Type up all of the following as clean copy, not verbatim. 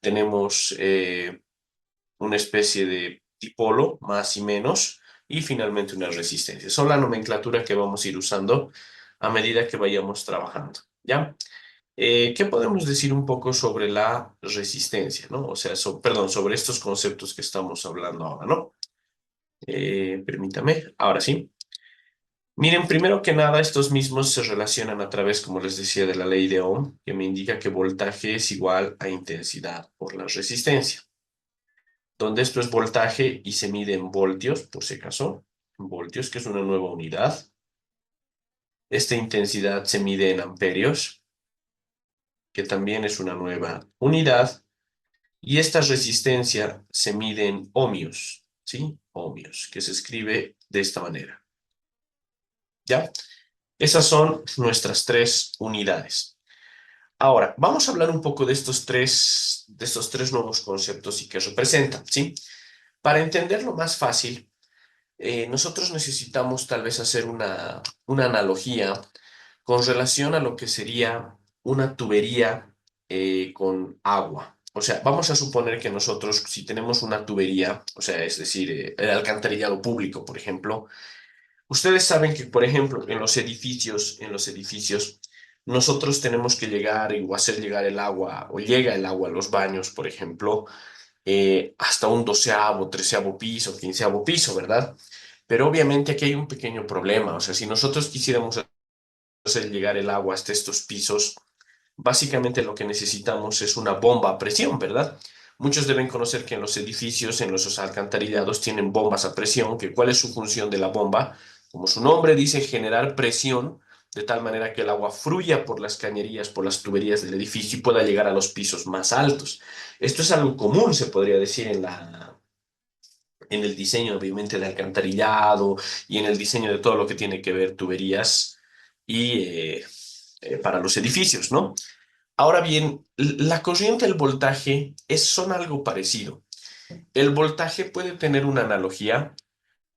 tenemos una especie de dipolo, más y menos, y finalmente una resistencia. Son la nomenclatura que vamos a ir usando a medida que vayamos trabajando, ¿ya? ¿Qué podemos decir un poco sobre la resistencia, ¿no? O sea, perdón, sobre estos conceptos que estamos hablando ahora, ¿no? Permítame, ahora sí. Miren, primero que nada, estos mismos se relacionan a través, como les decía, de la ley de Ohm, que me indica que voltaje es igual a intensidad por la resistencia, donde esto es voltaje y se mide en voltios, por si acaso, en voltios, que es una nueva unidad. Esta intensidad se mide en amperios, que también es una nueva unidad. Y esta resistencia se mide en ohmios, ¿sí? Ohmios, que se escribe de esta manera, ¿ya? Esas son nuestras tres unidades. Ahora, vamos a hablar un poco de estos tres nuevos conceptos y qué representan, ¿sí? Para entenderlo más fácil, nosotros necesitamos tal vez hacer una analogía con relación a lo que sería una tubería con agua. O sea, vamos a suponer que nosotros, si tenemos una tubería, o sea, es decir, el alcantarillado público, por ejemplo, ustedes saben que, por ejemplo, en los edificios, nosotros tenemos que llegar o hacer llegar el agua, o llega el agua a los baños, por ejemplo, hasta un 12.º, 13.º piso, 15.º piso, ¿verdad? Pero obviamente aquí hay un pequeño problema. O sea, si nosotros quisiéramos hacer llegar el agua hasta estos pisos, básicamente lo que necesitamos es una bomba a presión, ¿verdad? Muchos deben conocer que en los edificios, en los alcantarillados, tienen bombas a presión, que cuál es su función de la bomba. Como su nombre dice, generar presión, de tal manera que el agua fluya por las cañerías, por las tuberías del edificio y pueda llegar a los pisos más altos. Esto es algo común, se podría decir, en el diseño, obviamente, de alcantarillado y en el diseño de todo lo que tiene que ver tuberías y para los edificios, ¿no? Ahora bien, la corriente y el voltaje son algo parecido. El voltaje puede tener una analogía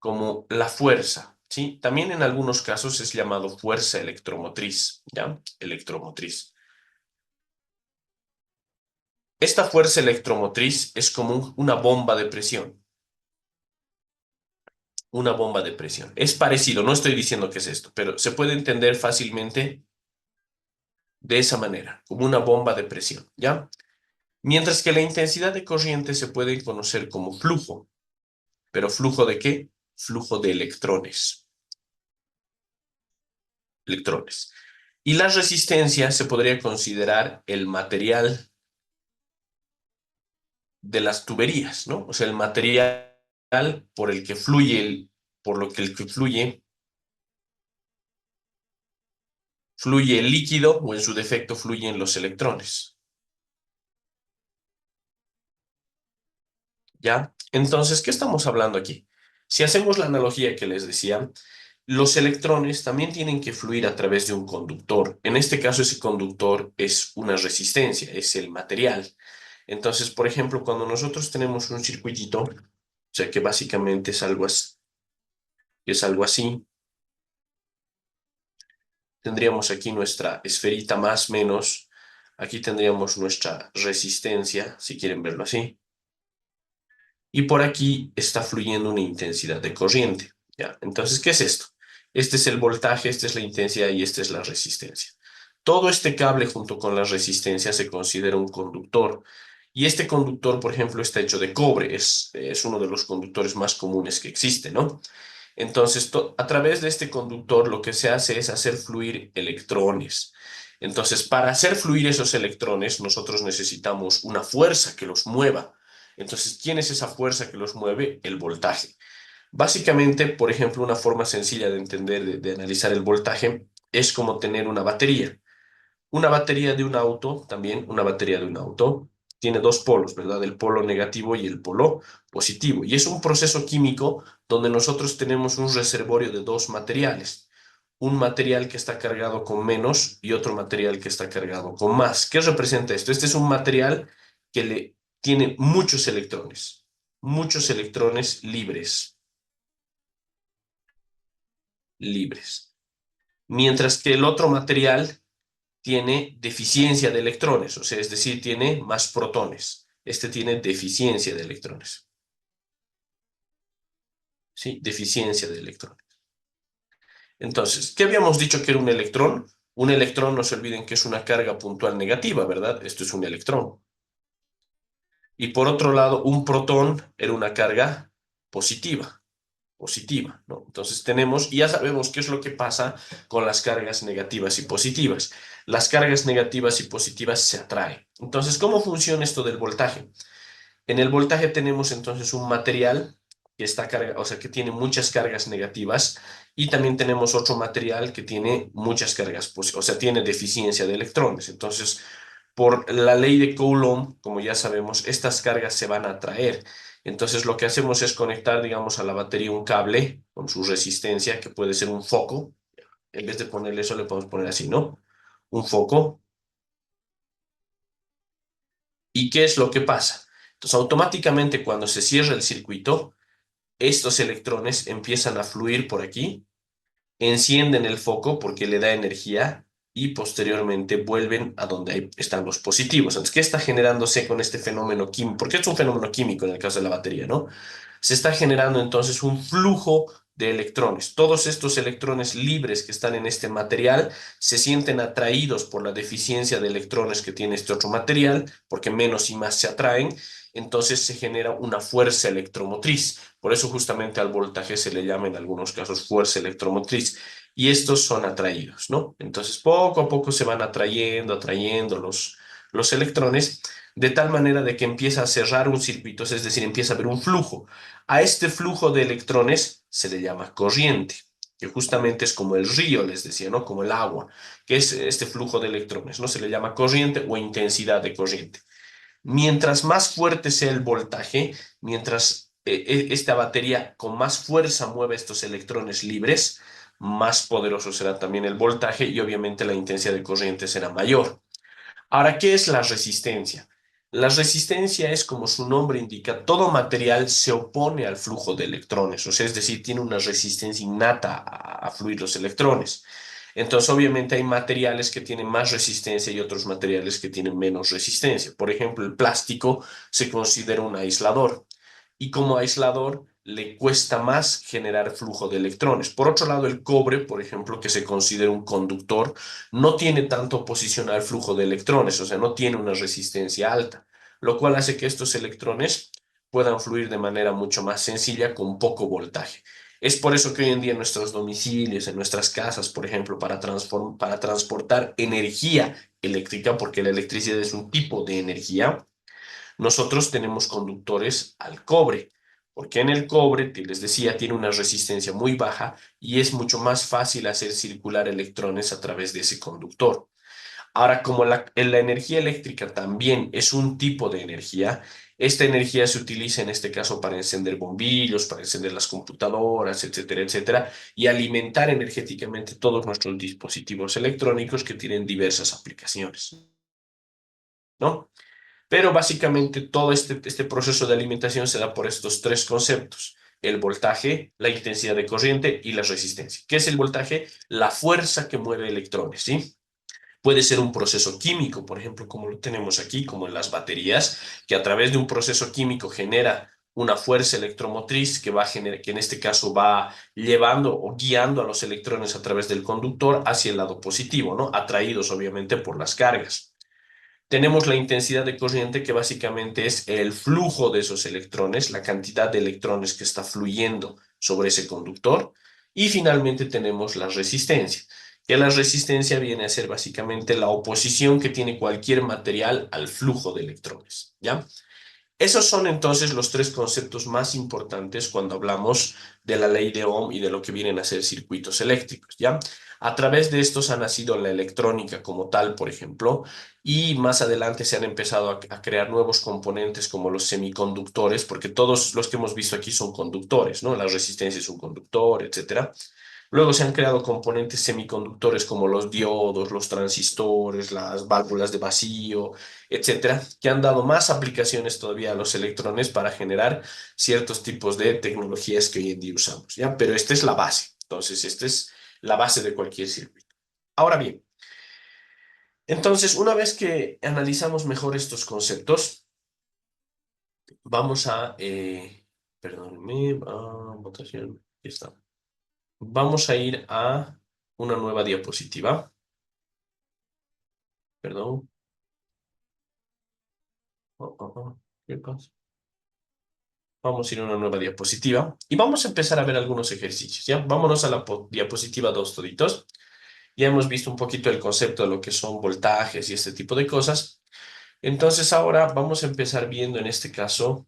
como la fuerza, ¿sí? También en algunos casos es llamado fuerza electromotriz, ¿ya? Electromotriz. Esta fuerza electromotriz es como una bomba de presión, una bomba de presión. Es parecido, no estoy diciendo que es esto, pero se puede entender fácilmente de esa manera, como una bomba de presión, ¿ya? Mientras que la intensidad de corriente se puede conocer como flujo. ¿Pero flujo de qué? Flujo de electrones. Electrones. Y la resistencia se podría considerar el material de las tuberías, ¿no? O sea, el material por el que fluye, por lo que el que fluye el líquido o en su defecto fluyen los electrones. ¿Ya? Entonces, ¿qué estamos hablando aquí? Si hacemos la analogía que les decía, los electrones también tienen que fluir a través de un conductor. En este caso, ese conductor es una resistencia, es el material. Entonces, por ejemplo, cuando nosotros tenemos un circuitito, o sea, que básicamente es algo así, tendríamos aquí nuestra esferita más menos, aquí tendríamos nuestra resistencia, si quieren verlo así, y por aquí está fluyendo una intensidad de corriente. ¿Ya? Entonces, ¿qué es esto? Este es el voltaje, esta es la intensidad y esta es la resistencia. Todo este cable junto con la resistencia se considera un conductor. Y este conductor, por ejemplo, está hecho de cobre. Es uno de los conductores más comunes que existe, ¿no? Entonces, a través de este conductor lo que se hace es hacer fluir electrones. Entonces, para hacer fluir esos electrones, nosotros necesitamos una fuerza que los mueva. Entonces, ¿quién es esa fuerza que los mueve? El voltaje. Básicamente, por ejemplo, una forma sencilla de entender, de analizar el voltaje, es como tener una batería. Una batería de un auto, también una batería de un auto, tiene dos polos, ¿verdad? El polo negativo y el polo positivo. Y es un proceso químico donde nosotros tenemos un reservorio de dos materiales. Un material que está cargado con menos y otro material que está cargado con más. ¿Qué representa esto? Este es un material que tiene muchos electrones libres, libres. Mientras que el otro material tiene deficiencia de electrones, o sea, es decir, tiene más protones. Este tiene deficiencia de electrones. ¿Sí? Deficiencia de electrones. Entonces, ¿qué habíamos dicho que era un electrón? Un electrón, no se olviden que es una carga puntual negativa, ¿verdad? Esto es un electrón. Y por otro lado, un protón era una carga positiva, ¿no? Entonces tenemos, y ya sabemos qué es lo que pasa con las cargas negativas y positivas. Las cargas negativas y positivas se atraen. Entonces, ¿cómo funciona esto del voltaje? En el voltaje tenemos entonces un material que está carga, o sea, que tiene muchas cargas negativas y también tenemos otro material que tiene muchas cargas, o sea, tiene deficiencia de electrones. Entonces, por la ley de Coulomb, como ya sabemos, estas cargas se van a atraer. Entonces, lo que hacemos es conectar, digamos, a la batería un cable con su resistencia, que puede ser un foco. En vez de ponerle eso, le podemos poner así, ¿no? Un foco. ¿Y qué es lo que pasa? Entonces, automáticamente cuando se cierra el circuito, estos electrones empiezan a fluir por aquí, encienden el foco porque le da energía y posteriormente vuelven a donde están los positivos. Entonces, ¿qué está generándose con este fenómeno químico? Porque es un fenómeno químico en el caso de la batería, ¿no? Se está generando entonces un flujo de electrones. Todos estos electrones libres que están en este material se sienten atraídos por la deficiencia de electrones que tiene este otro material, porque menos y más se atraen, entonces se genera una fuerza electromotriz. Por eso justamente al voltaje se le llama en algunos casos fuerza electromotriz. Y estos son atraídos, ¿no? Entonces poco a poco se van atrayendo los electrones de tal manera de que empieza a cerrar un circuito, es decir, empieza a haber un flujo. A este flujo de electrones se le llama corriente, que justamente es como el río, les decía, ¿no? Como el agua, que es este flujo de electrones, ¿no? Se le llama corriente o intensidad de corriente. Mientras más fuerte sea el voltaje, mientras esta batería con más fuerza mueve estos electrones libres, más poderoso será también el voltaje y obviamente la intensidad de corriente será mayor. Ahora, ¿qué es la resistencia? La resistencia es, como su nombre indica, todo material se opone al flujo de electrones, o sea, es decir, tiene una resistencia innata a fluir los electrones. Entonces, obviamente hay materiales que tienen más resistencia y otros materiales que tienen menos resistencia. Por ejemplo, el plástico se considera un aislador y como aislador le cuesta más generar flujo de electrones. Por otro lado, el cobre, por ejemplo, que se considera un conductor, no tiene tanta oposición al flujo de electrones, o sea, no tiene una resistencia alta, lo cual hace que estos electrones puedan fluir de manera mucho más sencilla con poco voltaje. Es por eso que hoy en día en nuestros domicilios, en nuestras casas, por ejemplo, para transportar energía eléctrica, porque la electricidad es un tipo de energía, nosotros tenemos conductores al cobre, porque en el cobre, les decía, tiene una resistencia muy baja y es mucho más fácil hacer circular electrones a través de ese conductor. Ahora, como la energía eléctrica también es un tipo de energía, esta energía se utiliza en este caso para encender bombillos, para encender las computadoras, etcétera, etcétera, y alimentar energéticamente todos nuestros dispositivos electrónicos que tienen diversas aplicaciones, ¿no? Pero básicamente todo este proceso de alimentación se da por estos tres conceptos: el voltaje, la intensidad de corriente y la resistencia. ¿Qué es el voltaje? La fuerza que mueve electrones, ¿sí? Puede ser un proceso químico, por ejemplo, como lo tenemos aquí, como en las baterías, que a través de un proceso químico genera una fuerza electromotriz que va a generar, que en este caso va llevando o guiando a los electrones a través del conductor hacia el lado positivo, ¿no? Atraídos obviamente por las cargas. Tenemos la intensidad de corriente, que básicamente es el flujo de esos electrones, la cantidad de electrones que está fluyendo sobre ese conductor. Y finalmente tenemos la resistencia, que la resistencia viene a ser básicamente la oposición que tiene cualquier material al flujo de electrones, ¿ya? Esos son entonces los tres conceptos más importantes cuando hablamos de la ley de Ohm y de lo que vienen a ser circuitos eléctricos, ¿ya? A través de estos ha nacido la electrónica como tal, por ejemplo, y más adelante se han empezado a crear nuevos componentes como los semiconductores, porque todos los que hemos visto aquí son conductores, ¿no? La resistencia es un conductor, etcétera. Luego se han creado componentes semiconductores como los diodos, los transistores, las válvulas de vacío, etcétera, que han dado más aplicaciones todavía a los electrones para generar ciertos tipos de tecnologías que hoy en día usamos, ¿ya? Pero esta es la base. Entonces, esta es la base de cualquier circuito. Ahora bien, entonces, una vez que analizamos mejor estos conceptos, Vamos a, perdónenme, votación, aquí está. Vamos a ir a una nueva diapositiva. Perdón. ¿Qué pasa? Vamos a ir a una nueva diapositiva y vamos a empezar a ver algunos ejercicios, ¿ya? Vámonos a la diapositiva 2 toditos. Ya hemos visto un poquito el concepto de lo que son voltajes y este tipo de cosas. Entonces ahora vamos a empezar viendo en este caso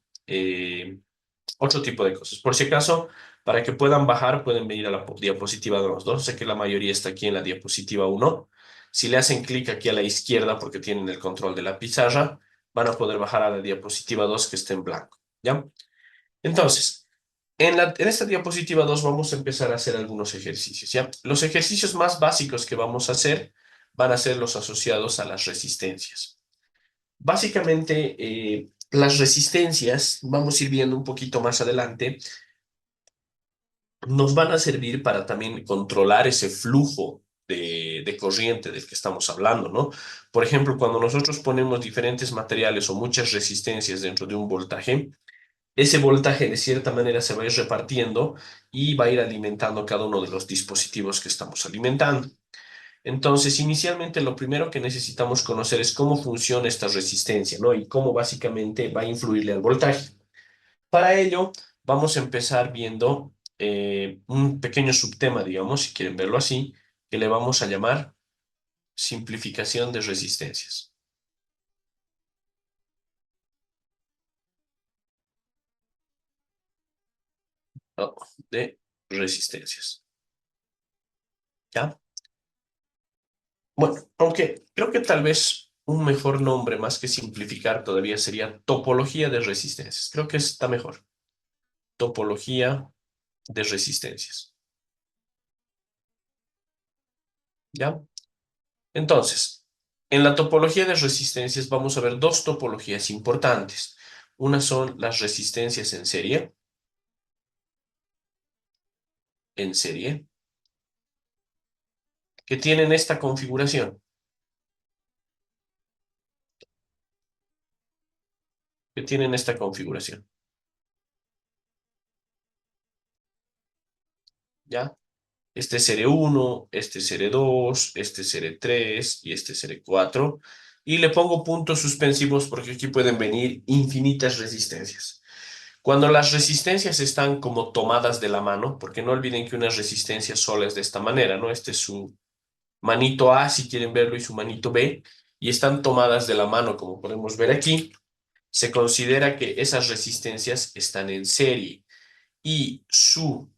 otro tipo de cosas. Por si acaso, para que puedan bajar, pueden venir a la diapositiva 2. Sé que la mayoría está aquí en la diapositiva 1. Si le hacen clic aquí a la izquierda porque tienen el control de la pizarra, van a poder bajar a la diapositiva 2 que está en blanco, ¿ya? Entonces, en esta diapositiva 2 vamos a empezar a hacer algunos ejercicios, ¿ya? Los ejercicios más básicos que vamos a hacer van a ser los asociados a las resistencias. Básicamente, las resistencias, vamos a ir viendo un poquito más adelante, nos van a servir para también controlar ese flujo de corriente del que estamos hablando, ¿no? Por ejemplo, cuando nosotros ponemos diferentes materiales o muchas resistencias dentro de un voltaje, ese voltaje de cierta manera se va a ir repartiendo y va a ir alimentando cada uno de los dispositivos que estamos alimentando. Entonces, inicialmente lo primero que necesitamos conocer es cómo funciona esta resistencia, ¿no? Y cómo básicamente va a influirle al voltaje. Para ello, vamos a empezar viendo un pequeño subtema, digamos, si quieren verlo así, que le vamos a llamar simplificación de resistencias. ¿No? De resistencias. ¿Ya? Bueno, aunque creo que tal vez un mejor nombre más que simplificar todavía sería topología de resistencias. Creo que está mejor. Topología de resistencias. ¿Ya? Entonces, en la topología de resistencias vamos a ver dos topologías importantes. Una son las resistencias en serie, que tienen esta configuración, que tienen esta configuración. ¿Ya? Este es serie 1, este es serie 2, este es serie 3 y este es serie 4. Y le pongo puntos suspensivos porque aquí pueden venir infinitas resistencias. Cuando las resistencias están como tomadas de la mano, porque no olviden que una resistencia sola es de esta manera, ¿no? Este es su manito A, si quieren verlo, y su manito B, y están tomadas de la mano, como podemos ver aquí, se considera que esas resistencias están en serie y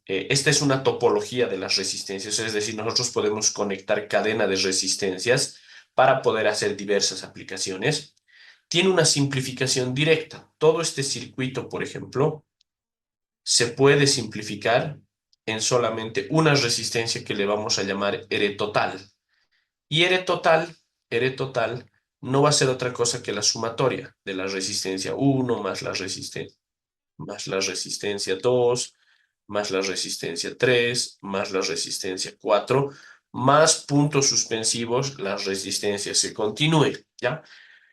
esta es una topología de las resistencias, es decir, nosotros podemos conectar cadena de resistencias para poder hacer diversas aplicaciones. Tiene una simplificación directa. Todo este circuito, por ejemplo, se puede simplificar en solamente una resistencia que le vamos a llamar R total. Y R total no va a ser otra cosa que la sumatoria de la resistencia 1 más la resistencia 2 más la resistencia 3 más la resistencia 4 más puntos suspensivos, las resistencias se continúen, ¿ya?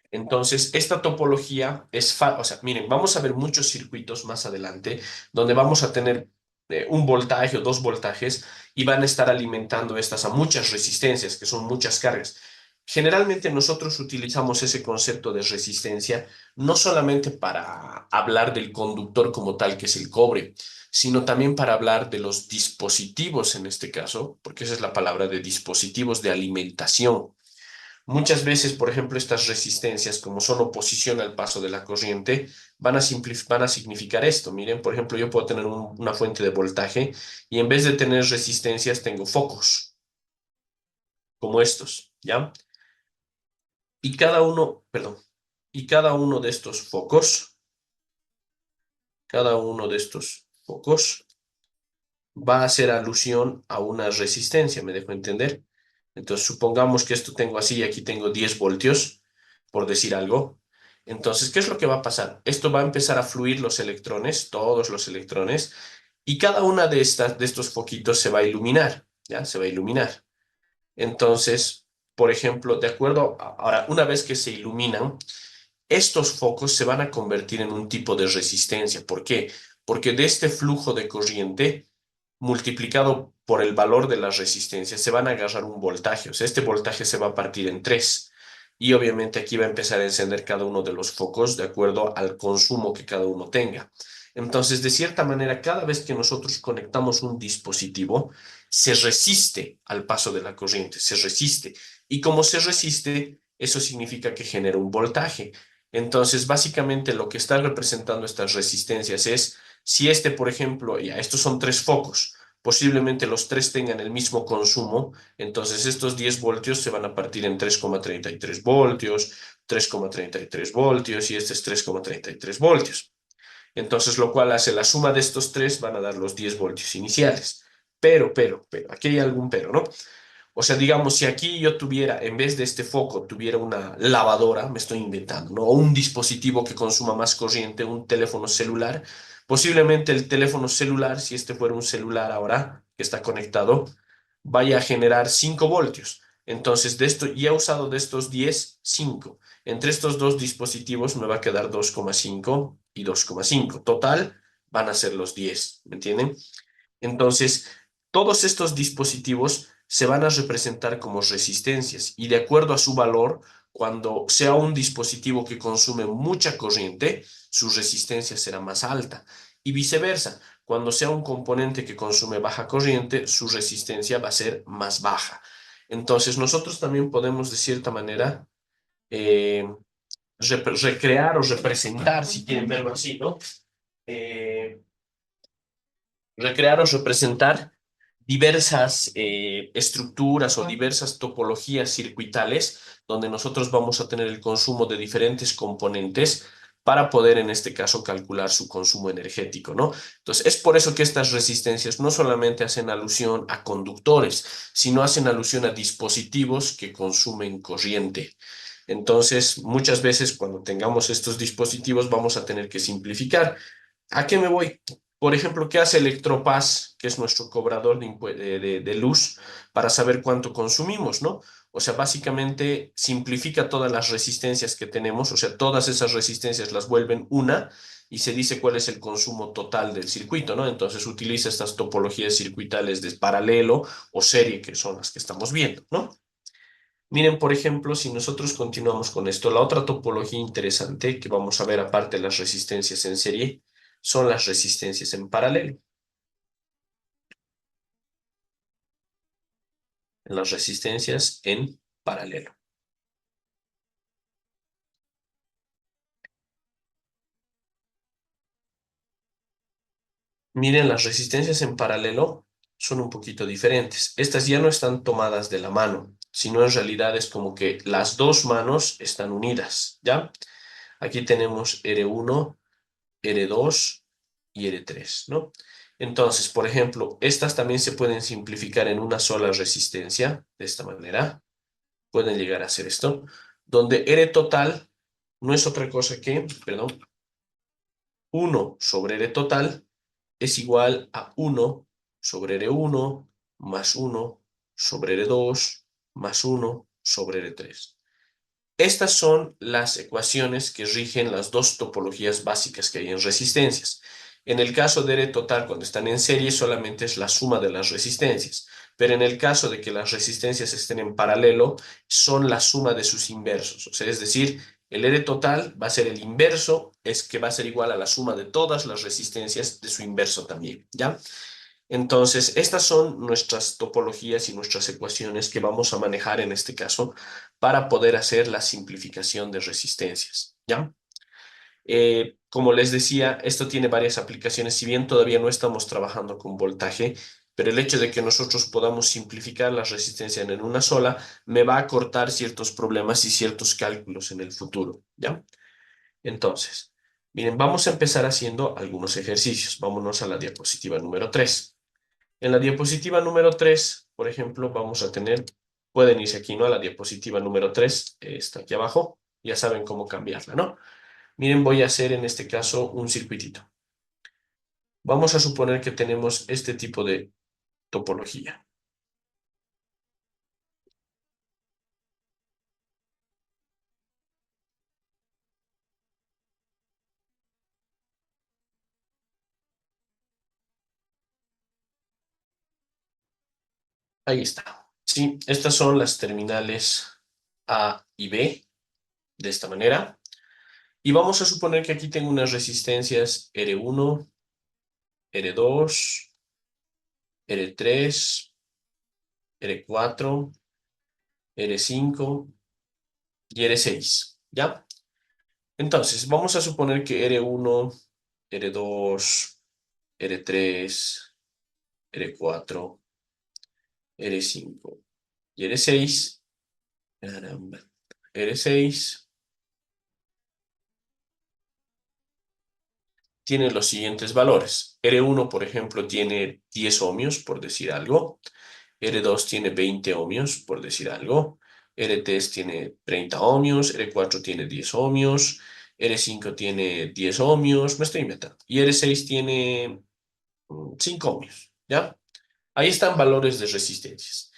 Entonces, esta topología o sea, miren, vamos a ver muchos circuitos más adelante donde vamos a tener un voltaje o dos voltajes y van a estar alimentando estas a muchas resistencias, que son muchas cargas. Generalmente nosotros utilizamos ese concepto de resistencia no solamente para hablar del conductor como tal, que es el cobre, sino también para hablar de los dispositivos en este caso, porque esa es la palabra de dispositivos de alimentación. Muchas veces, por ejemplo, estas resistencias, como son oposición al paso de la corriente, van a significar esto. Miren, por ejemplo, yo puedo tener una fuente de voltaje y en vez de tener resistencias, tengo focos, como estos, ¿ya? Y perdón, y cada uno de estos focos va a hacer alusión a una resistencia, ¿me dejo entender? Entonces, supongamos que esto tengo así y aquí tengo 10 voltios, por decir algo. Entonces, ¿qué es lo que va a pasar? Esto va a empezar a fluir los electrones, todos los electrones, y cada una de estos foquitos se va a iluminar, ¿ya? Se va a iluminar. Entonces, por ejemplo, ahora, una vez que se iluminan, estos focos se van a convertir en un tipo de resistencia. ¿Por qué? Porque de este flujo de corriente multiplicado por el valor de las resistencias se van a agarrar un voltaje. O sea, este voltaje se va a partir en tres. Y obviamente aquí va a empezar a encender cada uno de los focos de acuerdo al consumo que cada uno tenga. Entonces, de cierta manera, cada vez que nosotros conectamos un dispositivo, se resiste al paso de la corriente, se resiste. Y como se resiste, eso significa que genera un voltaje. Entonces, básicamente lo que está representando estas resistencias es, si este, por ejemplo, ya estos son tres focos, posiblemente los tres tengan el mismo consumo, entonces estos 10 voltios se van a partir en 3,33 voltios, 3,33 voltios y este es 3,33 voltios. Entonces, lo cual hace la suma de estos tres van a dar los 10 voltios iniciales. Pero, aquí hay algún pero, ¿no? O sea, digamos, si aquí yo tuviera, en vez de este foco, tuviera una lavadora, me estoy inventando, ¿no? O un dispositivo que consuma más corriente, un teléfono celular, posiblemente el teléfono celular, si este fuera un celular ahora que está conectado, vaya a generar 5 voltios. Entonces, de esto, ya he usado de estos 10 5. Entre estos dos dispositivos me va a quedar 2,5 y 2,5. Total, van a ser los 10, ¿me entienden? Entonces, todos estos dispositivos se van a representar como resistencias y de acuerdo a su valor, cuando sea un dispositivo que consume mucha corriente, su resistencia será más alta y viceversa. Cuando sea un componente que consume baja corriente, su resistencia va a ser más baja. Entonces, nosotros también podemos, de cierta manera, eh, recrear o representar, si quieren verlo así, ¿no? Eh, Recrear o representar diversas estructuras o diversas topologías circuitales donde nosotros vamos a tener el consumo de diferentes componentes para poder, en este caso, calcular su consumo energético, ¿no? Entonces, es por eso que estas resistencias no solamente hacen alusión a conductores, sino hacen alusión a dispositivos que consumen corriente. Entonces, muchas veces cuando tengamos estos dispositivos vamos a tener que simplificar. ¿A qué me voy? Por ejemplo, ¿qué hace Electropaz, que es nuestro cobrador de luz, para saber cuánto consumimos, ¿no? O sea, básicamente simplifica todas las resistencias que tenemos, o sea, todas esas resistencias las vuelven una y se dice cuál es el consumo total del circuito, ¿no? Entonces utiliza estas topologías circuitales de paralelo o serie, que son las que estamos viendo, ¿no? Miren, por ejemplo, si nosotros continuamos con esto, la otra topología interesante que vamos a ver aparte de las resistencias en serie son las resistencias en paralelo. Las resistencias en paralelo. Miren, las resistencias en paralelo son un poquito diferentes. Estas ya no están tomadas de la mano, sino en realidad es como que las dos manos están unidas, ¿ya? Aquí tenemos R1, R2 y R3, ¿no? Entonces, por ejemplo, estas también se pueden simplificar en una sola resistencia, de esta manera. Pueden llegar a hacer esto, donde R total no es otra cosa que, perdón, 1 sobre R total es igual a 1 sobre R1 más 1 sobre R2 más 1 sobre R3. Estas son las ecuaciones que rigen las dos topologías básicas que hay en resistencias. En el caso de R total, cuando están en serie, solamente es la suma de las resistencias. Pero en el caso de que las resistencias estén en paralelo, son la suma de sus inversos. O sea, es decir, el R total va a ser el inverso, es que va a ser igual a la suma de todas las resistencias de su inverso también, ¿ya? Entonces, estas son nuestras topologías y nuestras ecuaciones que vamos a manejar en este caso para poder hacer la simplificación de resistencias, ¿ya? Como les decía, esto tiene varias aplicaciones, si bien todavía no estamos trabajando con voltaje, pero el hecho de que nosotros podamos simplificar la resistencia en una sola me va a cortar ciertos problemas y ciertos cálculos en el futuro, ¿ya? Entonces, miren, vamos a empezar haciendo algunos ejercicios. Vámonos a la diapositiva número 3. En la diapositiva número 3, por ejemplo, vamos a tener, pueden irse aquí, ¿no? A la diapositiva número 3, está aquí abajo, ya saben cómo cambiarla, ¿no? Miren, voy a hacer en este caso un circuitito. Vamos a suponer que tenemos este tipo de topología. Ahí está. Sí, estas son las terminales A y B, de esta manera. Y vamos a suponer que aquí tengo unas resistencias R1, R2, R3, R4, R5 y R6, ¿ya? Entonces, vamos a suponer que R1, R2, R3, R4, R5 y R6, caramba, R6 tiene los siguientes valores. R1, por ejemplo, tiene 10 ohmios, por decir algo. R2 tiene 20 ohmios, por decir algo. R3 tiene 30 ohmios. R4 tiene 10 ohmios. R5 tiene 10 ohmios. Me estoy inventando. Y R6 tiene 5 ohmios. ¿Ya? Ahí están valores de resistencias.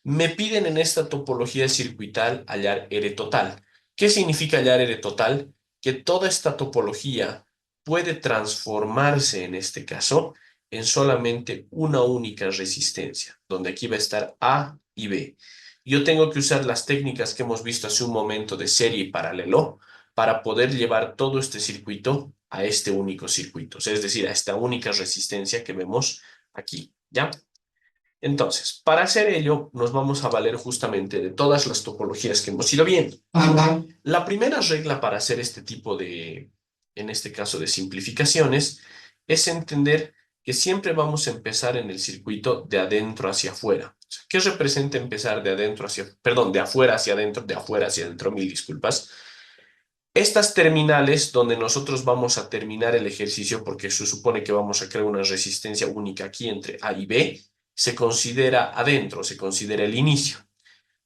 Me piden en esta topología circuital hallar R total. ¿Qué significa hallar R total? Que toda esta topología puede transformarse en este caso en solamente una única resistencia, donde aquí va a estar A y B. Yo tengo que usar las técnicas que hemos visto hace un momento de serie y paralelo para poder llevar todo este circuito a este único circuito, es decir, a esta única resistencia que vemos aquí, ¿ya? Entonces, para hacer ello, nos vamos a valer justamente de todas las topologías que hemos ido viendo. La primera regla para hacer este tipo de, en este caso, de simplificaciones, es entender que siempre vamos a empezar en el circuito de adentro hacia afuera. ¿Qué representa empezar de adentro hacia, perdón, de afuera hacia adentro, de afuera hacia adentro, mil disculpas? Estas terminales donde nosotros vamos a terminar el ejercicio, porque se supone que vamos a crear una resistencia única aquí entre A y B, se considera adentro, se considera el inicio.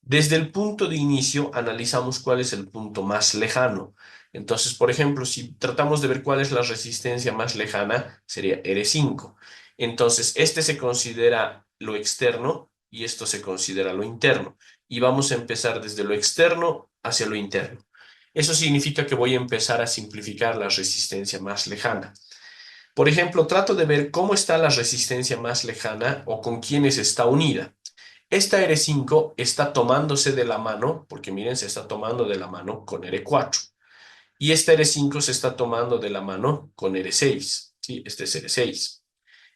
Desde el punto de inicio analizamos cuál es el punto más lejano. Entonces, por ejemplo, si tratamos de ver cuál es la resistencia más lejana, sería R5. Entonces, este se considera lo externo y esto se considera lo interno. Y vamos a empezar desde lo externo hacia lo interno. Eso significa que voy a empezar a simplificar la resistencia más lejana. Por ejemplo, trato de ver cómo está la resistencia más lejana o con quiénes está unida. Esta R5 está tomándose de la mano, porque miren, se está tomando de la mano con R4. Y esta R5 se está tomando de la mano con R6. ¿Sí? Este es R6.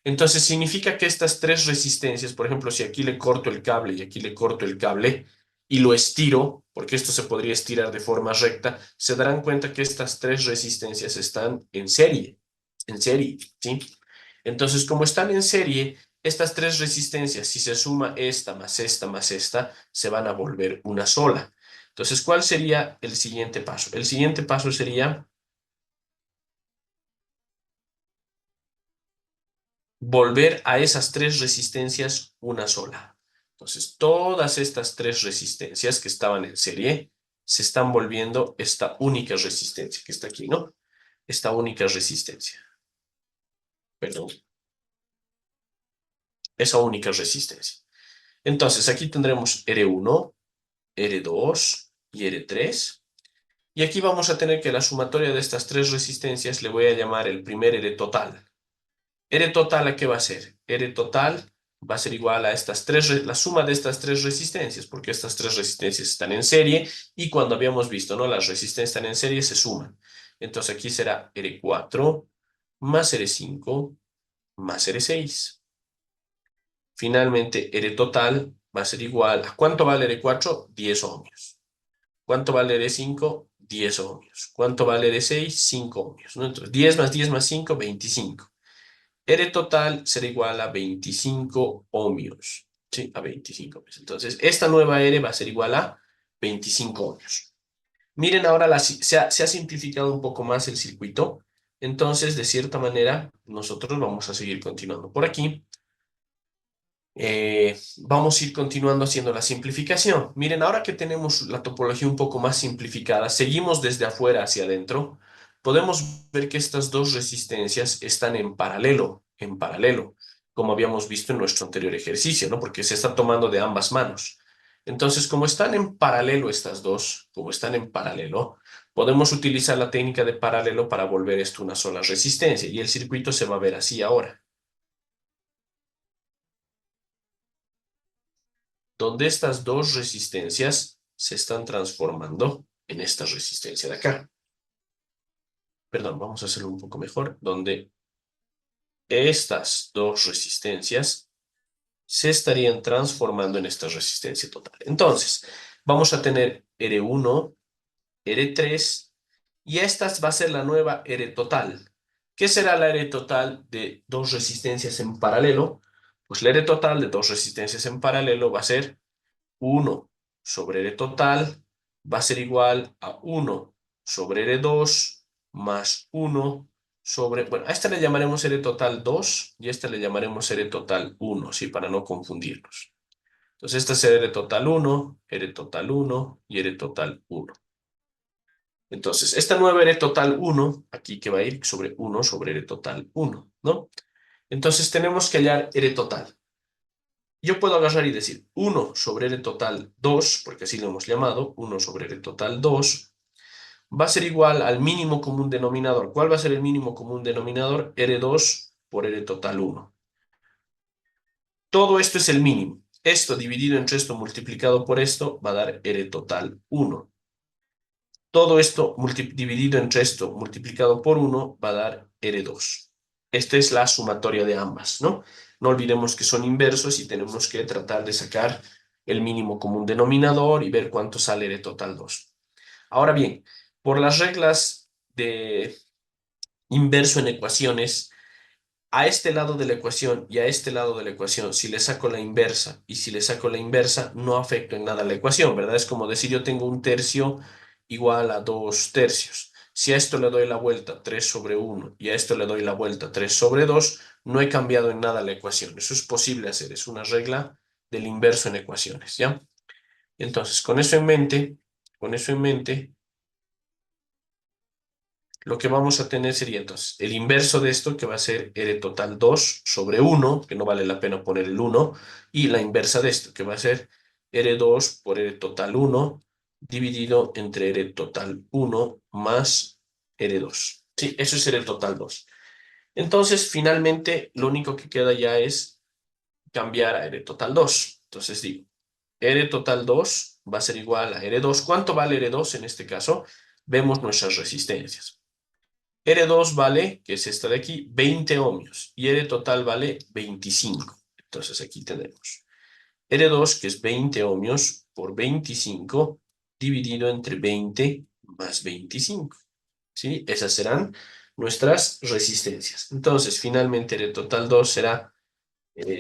Entonces significa que estas tres resistencias, por ejemplo, si aquí le corto el cable y aquí le corto el cable y lo estiro, porque esto se podría estirar de forma recta, se darán cuenta que estas tres resistencias están en serie, ¿sí? Entonces, como están en serie, estas tres resistencias, si se suma esta más esta, se van a volver una sola. Entonces, ¿cuál sería el siguiente paso? El siguiente paso sería volver a esas tres resistencias una sola. Entonces, todas estas tres resistencias que estaban en serie se están volviendo esta única resistencia que está aquí, ¿no? Esta única resistencia. Perdón, esa única resistencia. Entonces, aquí tendremos R1, R2 y R3. Y aquí vamos a tener que la sumatoria de estas tres resistencias le voy a llamar el primer R total. R total, ¿a qué va a ser? R total va a ser igual a estas tres, la suma de estas tres resistencias, porque estas tres resistencias están en serie y cuando habíamos visto, ¿no? Las resistencias están en serie, se suman. Entonces aquí será R4 más R5 más R6. Finalmente, R total va a ser igual a ¿cuánto vale R4? 10 ohmios. ¿Cuánto vale R5? 10 ohmios. ¿Cuánto vale R6? 5 ohmios, ¿no? Entonces 10 más 10 más 5, 25. R total será igual a 25 ohmios. Sí, a 25 ohmios. Entonces, esta nueva R va a ser igual a 25 ohmios. Miren, ahora se ha simplificado un poco más el circuito. Entonces, de cierta manera, nosotros vamos a seguir continuando por aquí. Vamos a ir continuando haciendo la simplificación. Miren, ahora que tenemos la topología un poco más simplificada, seguimos desde afuera hacia adentro. Podemos ver que estas dos resistencias están en paralelo, como habíamos visto en nuestro anterior ejercicio, ¿no? Porque se está tomando de ambas manos. Entonces, como están en paralelo estas dos, como están en paralelo, podemos utilizar la técnica de paralelo para volver esto una sola resistencia y el circuito se va a ver así ahora. donde estas dos resistencias se están transformando en esta resistencia de acá. Perdón, vamos a hacerlo un poco mejor, donde estas dos resistencias se estarían transformando en esta resistencia total. Entonces, vamos a tener R1, R3, y esta va a ser la nueva R total. ¿Qué será la R total de dos resistencias en paralelo? Pues la R total de dos resistencias en paralelo va a ser 1 sobre R total, va a ser igual a 1 sobre R2 más 1 sobre... Bueno, a esta le llamaremos R total 2 y a esta le llamaremos R total 1, ¿sí? Para no confundirnos. Entonces esta es R total 1, R total 1 y R total 1. Entonces, esta nueva R total 1, aquí que va a ir sobre 1 sobre R total 1, ¿no? Entonces tenemos que hallar R total. Yo puedo agarrar y decir 1 sobre R total 2, porque así lo hemos llamado, 1 sobre R total 2, va a ser igual al mínimo común denominador. ¿Cuál va a ser el mínimo común denominador? R2 por R total 1. Todo esto es el mínimo. Esto dividido entre esto multiplicado por esto va a dar R total 1. Todo esto dividido entre esto multiplicado por 1 va a dar R2. Esta es la sumatoria de ambas, ¿no? No olvidemos que son inversos y tenemos que tratar de sacar el mínimo común denominador y ver cuánto sale R total 2. Ahora bien, por las reglas de inverso en ecuaciones, a este lado de la ecuación y a este lado de la ecuación, si le saco la inversa y si le saco la inversa, no afecto en nada la ecuación, ¿verdad? Es como decir yo tengo un tercio igual a 2 tercios. Si a esto le doy la vuelta 3 sobre 1 y a esto le doy la vuelta 3 sobre 2, no he cambiado en nada la ecuación. Eso es posible hacer, es una regla del inverso en ecuaciones, ¿ya? Entonces, con eso en mente, lo que vamos a tener sería entonces el inverso de esto, que va a ser R total 2 sobre 1, que no vale la pena poner el 1, y la inversa de esto, que va a ser R2 por R total 1, dividido entre R total 1 más R2. Sí, eso es R total 2. Entonces, finalmente, lo único que queda ya es cambiar a R total 2. Entonces digo, R total 2 va a ser igual a R2. ¿Cuánto vale R2 en este caso? Vemos nuestras resistencias. R2 vale, que es esta de aquí, 20 ohmios y R total vale 25. Entonces aquí tenemos R2, que es 20 ohmios por 25 dividido entre 20 más 25. ¿Sí? Esas serán nuestras resistencias. Entonces, finalmente R total 2 será,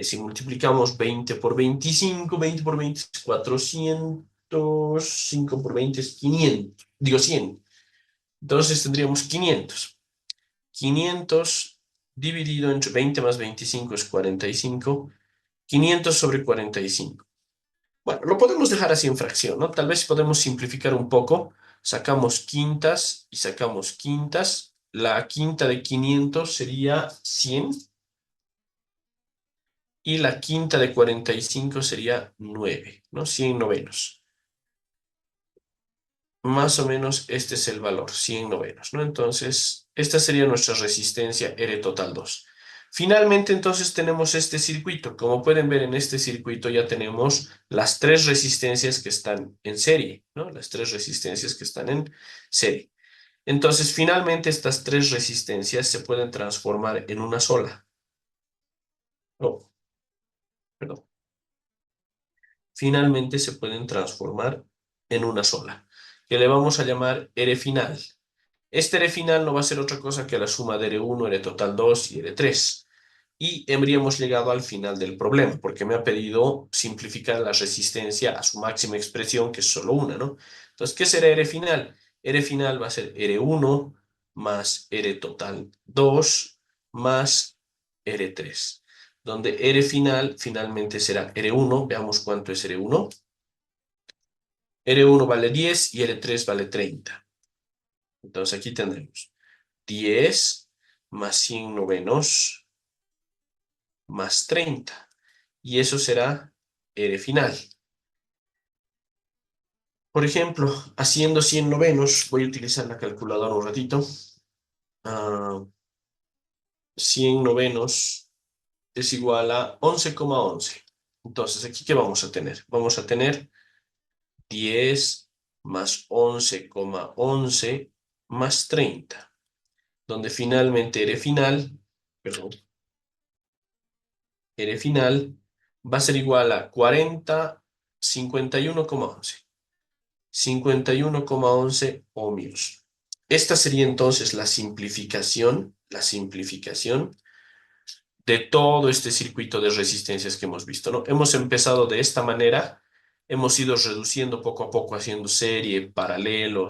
si multiplicamos 20 por 25, 20 por 20 es 400, 5 por 20 es 500, digo 100. Entonces tendríamos 500. 500 dividido entre 20 más 25 es 45. 500 sobre 45. Bueno, lo podemos dejar así en fracción, ¿no? Tal vez podemos simplificar un poco. Sacamos quintas y sacamos quintas. La quinta de 500 sería 100. Y la quinta de 45 sería 9, ¿no? 100 novenos. Más o menos este es el valor, 100 novenos, ¿no? Entonces, esta sería nuestra resistencia R total 2. Finalmente, entonces, tenemos este circuito. Como pueden ver, en este circuito ya tenemos las tres resistencias que están en serie, ¿no? Las tres resistencias que están en serie. Entonces, finalmente, estas tres resistencias se pueden transformar en una sola. Oh, perdón. Finalmente se pueden transformar en una sola, que le vamos a llamar R final. Este R final no va a ser otra cosa que la suma de R1, R total 2 y R3. Y habríamos llegado al final del problema, porque me ha pedido simplificar la resistencia a su máxima expresión, que es solo una, ¿no? Entonces, ¿qué será R final? R final va a ser R1 más R total 2 más R3, donde R final finalmente será R1. Veamos cuánto es R1. R1 vale 10 y R3 vale 30. Entonces aquí tendremos 10 más 100 novenos más 30. Y eso será R final. Por ejemplo, haciendo 100 novenos, voy a utilizar la calculadora un ratito. 100 novenos es igual a 11,11. Entonces, ¿aquí qué vamos a tener? Vamos a tener 10 más 11,11 más 30, donde finalmente perdón, R final va a ser igual a 40, 51,11. 51,11 ohmios. Esta sería entonces la simplificación de todo este circuito de resistencias que hemos visto, ¿no? Hemos empezado de esta manera, hemos ido reduciendo poco a poco, haciendo serie, paralelo,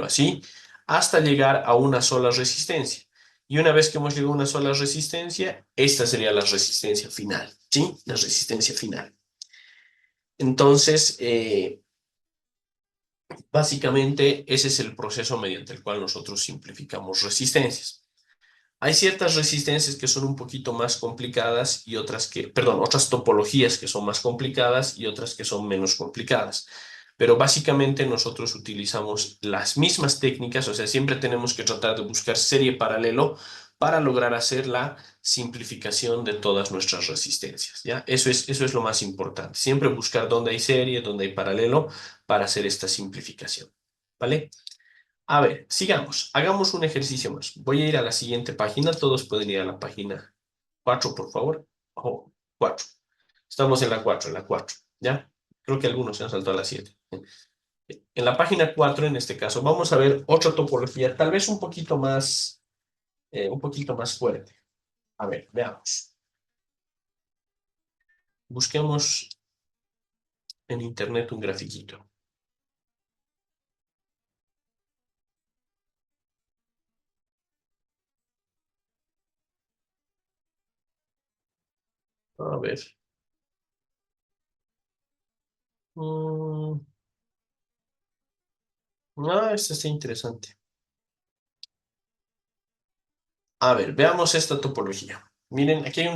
así, hasta llegar a una sola resistencia. Y una vez que hemos llegado a una sola resistencia, esta sería la resistencia final, ¿sí? La resistencia final. Entonces, básicamente, ese es el proceso mediante el cual nosotros simplificamos resistencias. Hay ciertas resistencias que son un poquito más complicadas y otras topologías que son más complicadas y otras que son menos complicadas. Pero básicamente nosotros utilizamos las mismas técnicas, o sea, siempre tenemos que tratar de buscar serie paralelo para lograr hacer la simplificación de todas nuestras resistencias, ¿ya? Eso es lo más importante. Siempre buscar dónde hay serie, dónde hay paralelo para hacer esta simplificación, ¿vale? A ver, sigamos. Hagamos un ejercicio más. Voy a ir a la siguiente página. Todos pueden ir a la página 4, por favor. Oh, 4. Estamos en la 4, ¿ya? Creo que algunos se han saltado a la 7. En la página 4, en este caso, vamos a ver otra topología, tal vez un poquito más fuerte. A ver, veamos. Busquemos en internet un grafiquito. A ver. Mm, este está interesante. A ver, veamos esta topología. Miren, aquí hay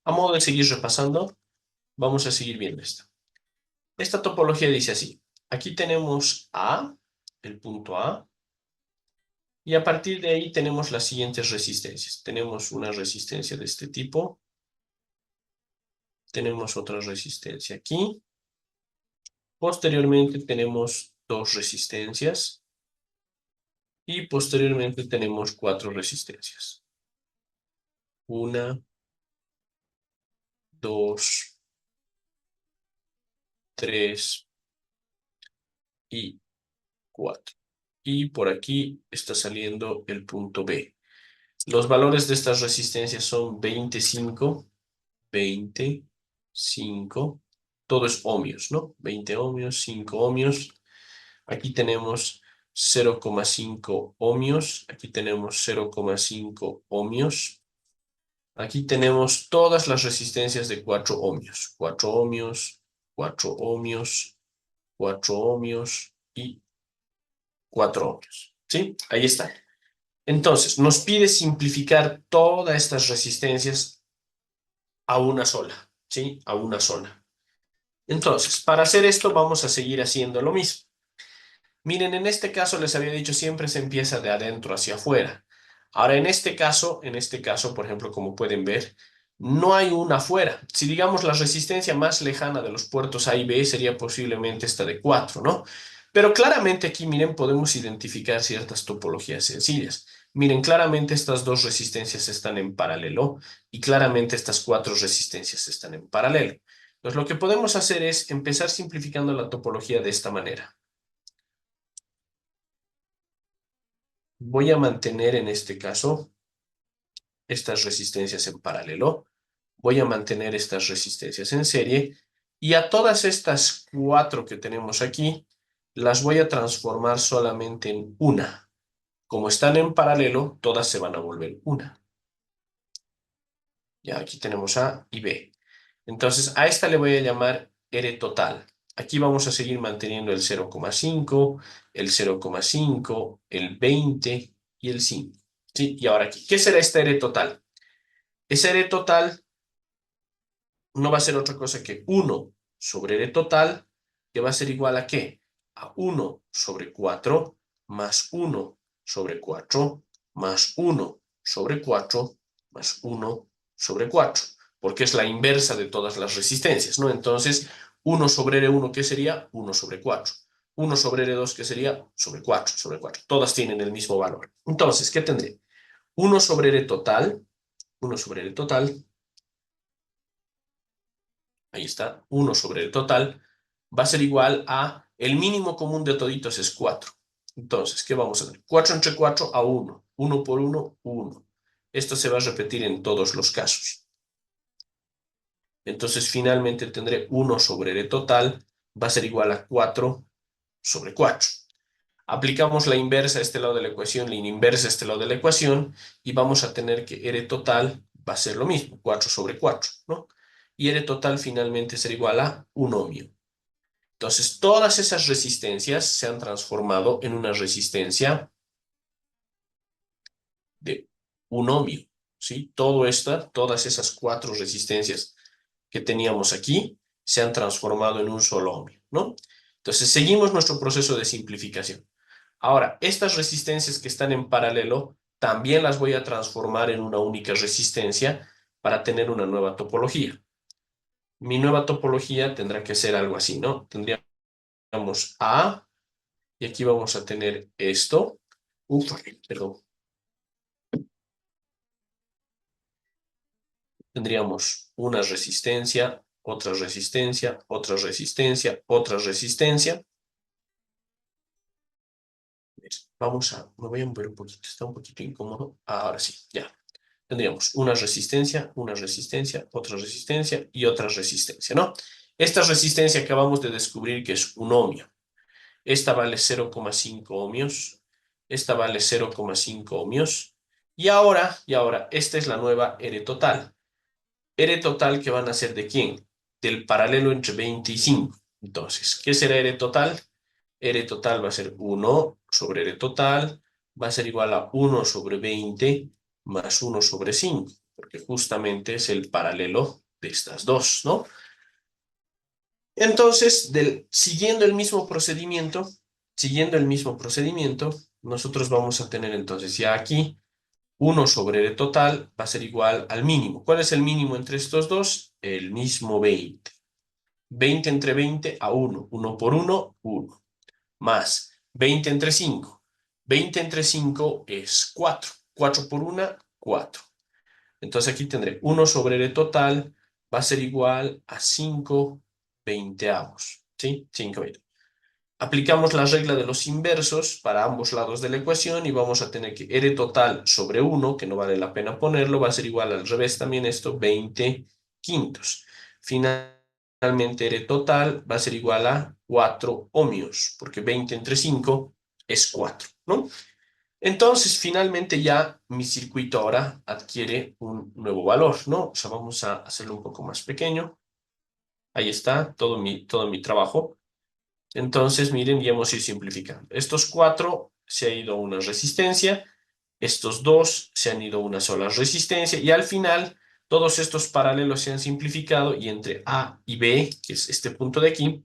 a modo de seguir repasando, vamos a seguir viendo esto. Esta topología dice así. Aquí tenemos A, el punto A, y a partir de ahí tenemos las siguientes resistencias. Tenemos una resistencia de este tipo, tenemos otra resistencia aquí, posteriormente tenemos dos resistencias y posteriormente tenemos cuatro resistencias. Una, dos, tres y cuatro. Y por aquí está saliendo el punto B. Los valores de estas resistencias son 25, 25, todo es ohmios, ¿no? 20 ohmios, 5 ohmios. Aquí tenemos 0,5 ohmios, aquí tenemos 0,5 ohmios. Aquí tenemos todas las resistencias de 4 ohmios, 4 ohmios, 4 ohmios, 4 ohmios y 4 ohmios. ¿Sí? Ahí está. Entonces, nos pide simplificar todas estas resistencias a una sola, ¿sí? A una sola. Entonces, para hacer esto vamos a seguir haciendo lo mismo. Miren, en este caso les había dicho siempre se empieza de adentro hacia afuera. Ahora, en este caso, por ejemplo, como pueden ver, no hay una afuera. Si digamos la resistencia más lejana de los puertos A y B sería posiblemente esta de 4, ¿no? Pero claramente aquí, miren, podemos identificar ciertas topologías sencillas. Miren, claramente estas dos resistencias están en paralelo y claramente estas cuatro resistencias están en paralelo. Entonces, lo que podemos hacer es empezar simplificando la topología de esta manera. Voy a mantener en este caso estas resistencias en paralelo. Voy a mantener estas resistencias en serie y a todas estas cuatro que tenemos aquí las voy a transformar solamente en una. Como están en paralelo, todas se van a volver una. Ya aquí tenemos A y B. Entonces a esta le voy a llamar R total. Aquí vamos a seguir manteniendo el 0,5, el 0,5, el 20 y el 5. ¿Sí? Y ahora aquí, ¿qué será esta R total? Esa R total no va a ser otra cosa que 1 sobre R total, que va a ser igual a ¿qué? A 1 sobre 4 más 1 sobre 4 más 1 sobre 4 más 1 sobre 4. porque es la inversa de todas las resistencias, ¿no? Entonces, 1 sobre R1, ¿qué sería? 1 sobre 4. 1 sobre R2, ¿qué sería? Sobre 4, sobre 4. Todas tienen el mismo valor. Entonces, ¿qué tendré? 1 sobre R total, 1 sobre R total, ahí está, 1 sobre R total, va a ser igual a, el mínimo común de toditos es 4. Entonces, ¿qué vamos a ver? 4 entre 4 a 1. 1 por 1, 1. Esto se va a repetir en todos los casos. Entonces, finalmente tendré 1 sobre R total, va a ser igual a 4 sobre 4. Aplicamos la inversa a este lado de la ecuación, la inversa a este lado de la ecuación, y vamos a tener que R total va a ser lo mismo, 4 sobre 4, ¿no? Y R total finalmente será igual a 1 ohmio. Entonces, todas esas resistencias se han transformado en una resistencia de 1 ohmio, ¿sí? Todas esas 4 resistencias que teníamos aquí se han transformado en un solo ohmio, ¿no? Entonces, seguimos nuestro proceso de simplificación. Ahora, estas resistencias que están en paralelo, también las voy a transformar en una única resistencia para tener una nueva topología. Mi nueva topología tendrá que ser algo así, ¿no? Tendríamos A, y aquí vamos a tener esto. Perdón. Tendríamos una resistencia, otra resistencia, otra resistencia, otra resistencia. Me voy a mover un poquito, está un poquito incómodo. Ahora sí, ya. Tendríamos una resistencia, otra resistencia y otra resistencia, ¿no? Esta resistencia acabamos de descubrir que es un ohmio. Esta vale 0,5 ohmios. Esta vale 0,5 ohmios. Y ahora, esta es la nueva R total. R total que van a ser ¿de quién? Del paralelo entre 20 y 5. Entonces, ¿qué será R total? R total va a ser 1 sobre R total, va a ser igual a 1 sobre 20 más 1 sobre 5, porque justamente es el paralelo de estas dos, ¿no? Entonces, siguiendo el mismo procedimiento, nosotros vamos a tener entonces ya aquí 1 sobre R total va a ser igual al mínimo. ¿Cuál es el mínimo entre estos dos? El mismo 20. 20 entre 20 a 1. 1 por 1, 1. Más 20 entre 5. 20 entre 5 es 4. 4 por 1, 4. Entonces aquí tendré 1 sobre R total va a ser igual a 5 veinteavos. ¿Sí? 5 veinte. Aplicamos la regla de los inversos para ambos lados de la ecuación y vamos a tener que R total sobre 1, que no vale la pena ponerlo, va a ser igual al revés también esto, 20 quintos. Finalmente R total va a ser igual a 4 ohmios, porque 20 entre 5 es 4, ¿no? Entonces, finalmente ya mi circuito ahora adquiere un nuevo valor, ¿no? O sea, vamos a hacerlo un poco más pequeño. Ahí está todo mi trabajo. Entonces, miren, ya hemos ido simplificando. Estos 4 se ha ido a una resistencia, estos 2 se han ido a una sola resistencia y al final todos estos paralelos se han simplificado y entre A y B, que es este punto de aquí,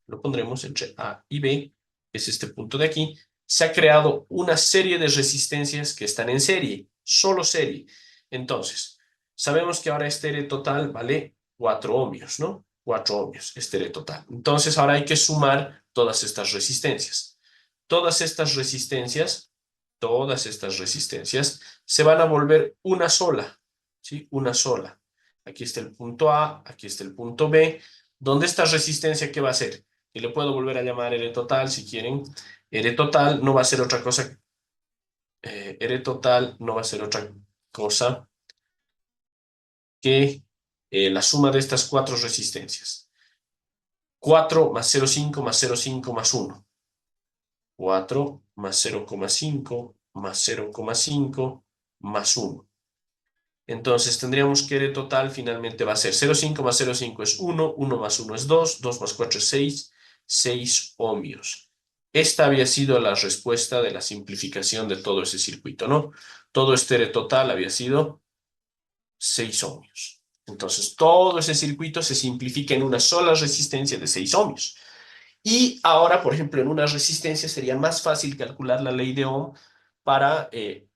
lo pondremos entre A y B, que es este punto de aquí, se ha creado una serie de resistencias que están en serie, solo serie. Entonces, sabemos que ahora este R total vale 4 ohmios, ¿no? 4 ohmios, este R total. Entonces, ahora hay que sumar todas estas resistencias. Todas estas resistencias se van a volver una sola, ¿sí? Una sola. Aquí está el punto A, aquí está el punto B, donde esta resistencia, ¿qué va a ser? Y le puedo volver a llamar R total si quieren. R total no va a ser otra cosa. R total no va a ser otra cosa que la suma de estas 4 resistencias. 4 más 0,5 más 0,5 más 1. 4 más 0,5 más 0,5 más 1. Entonces tendríamos que R total finalmente va a ser 0,5 más 0,5 es 1, 1 más 1 es 2, 2 más 4 es 6, 6 ohmios. Esta había sido la respuesta de la simplificación de todo ese circuito, ¿no? Todo este R total había sido 6 ohmios. Entonces todo ese circuito se simplifica en una sola resistencia de 6 ohmios. Y ahora, por ejemplo, en una resistencia sería más fácil calcular la ley de Ohm para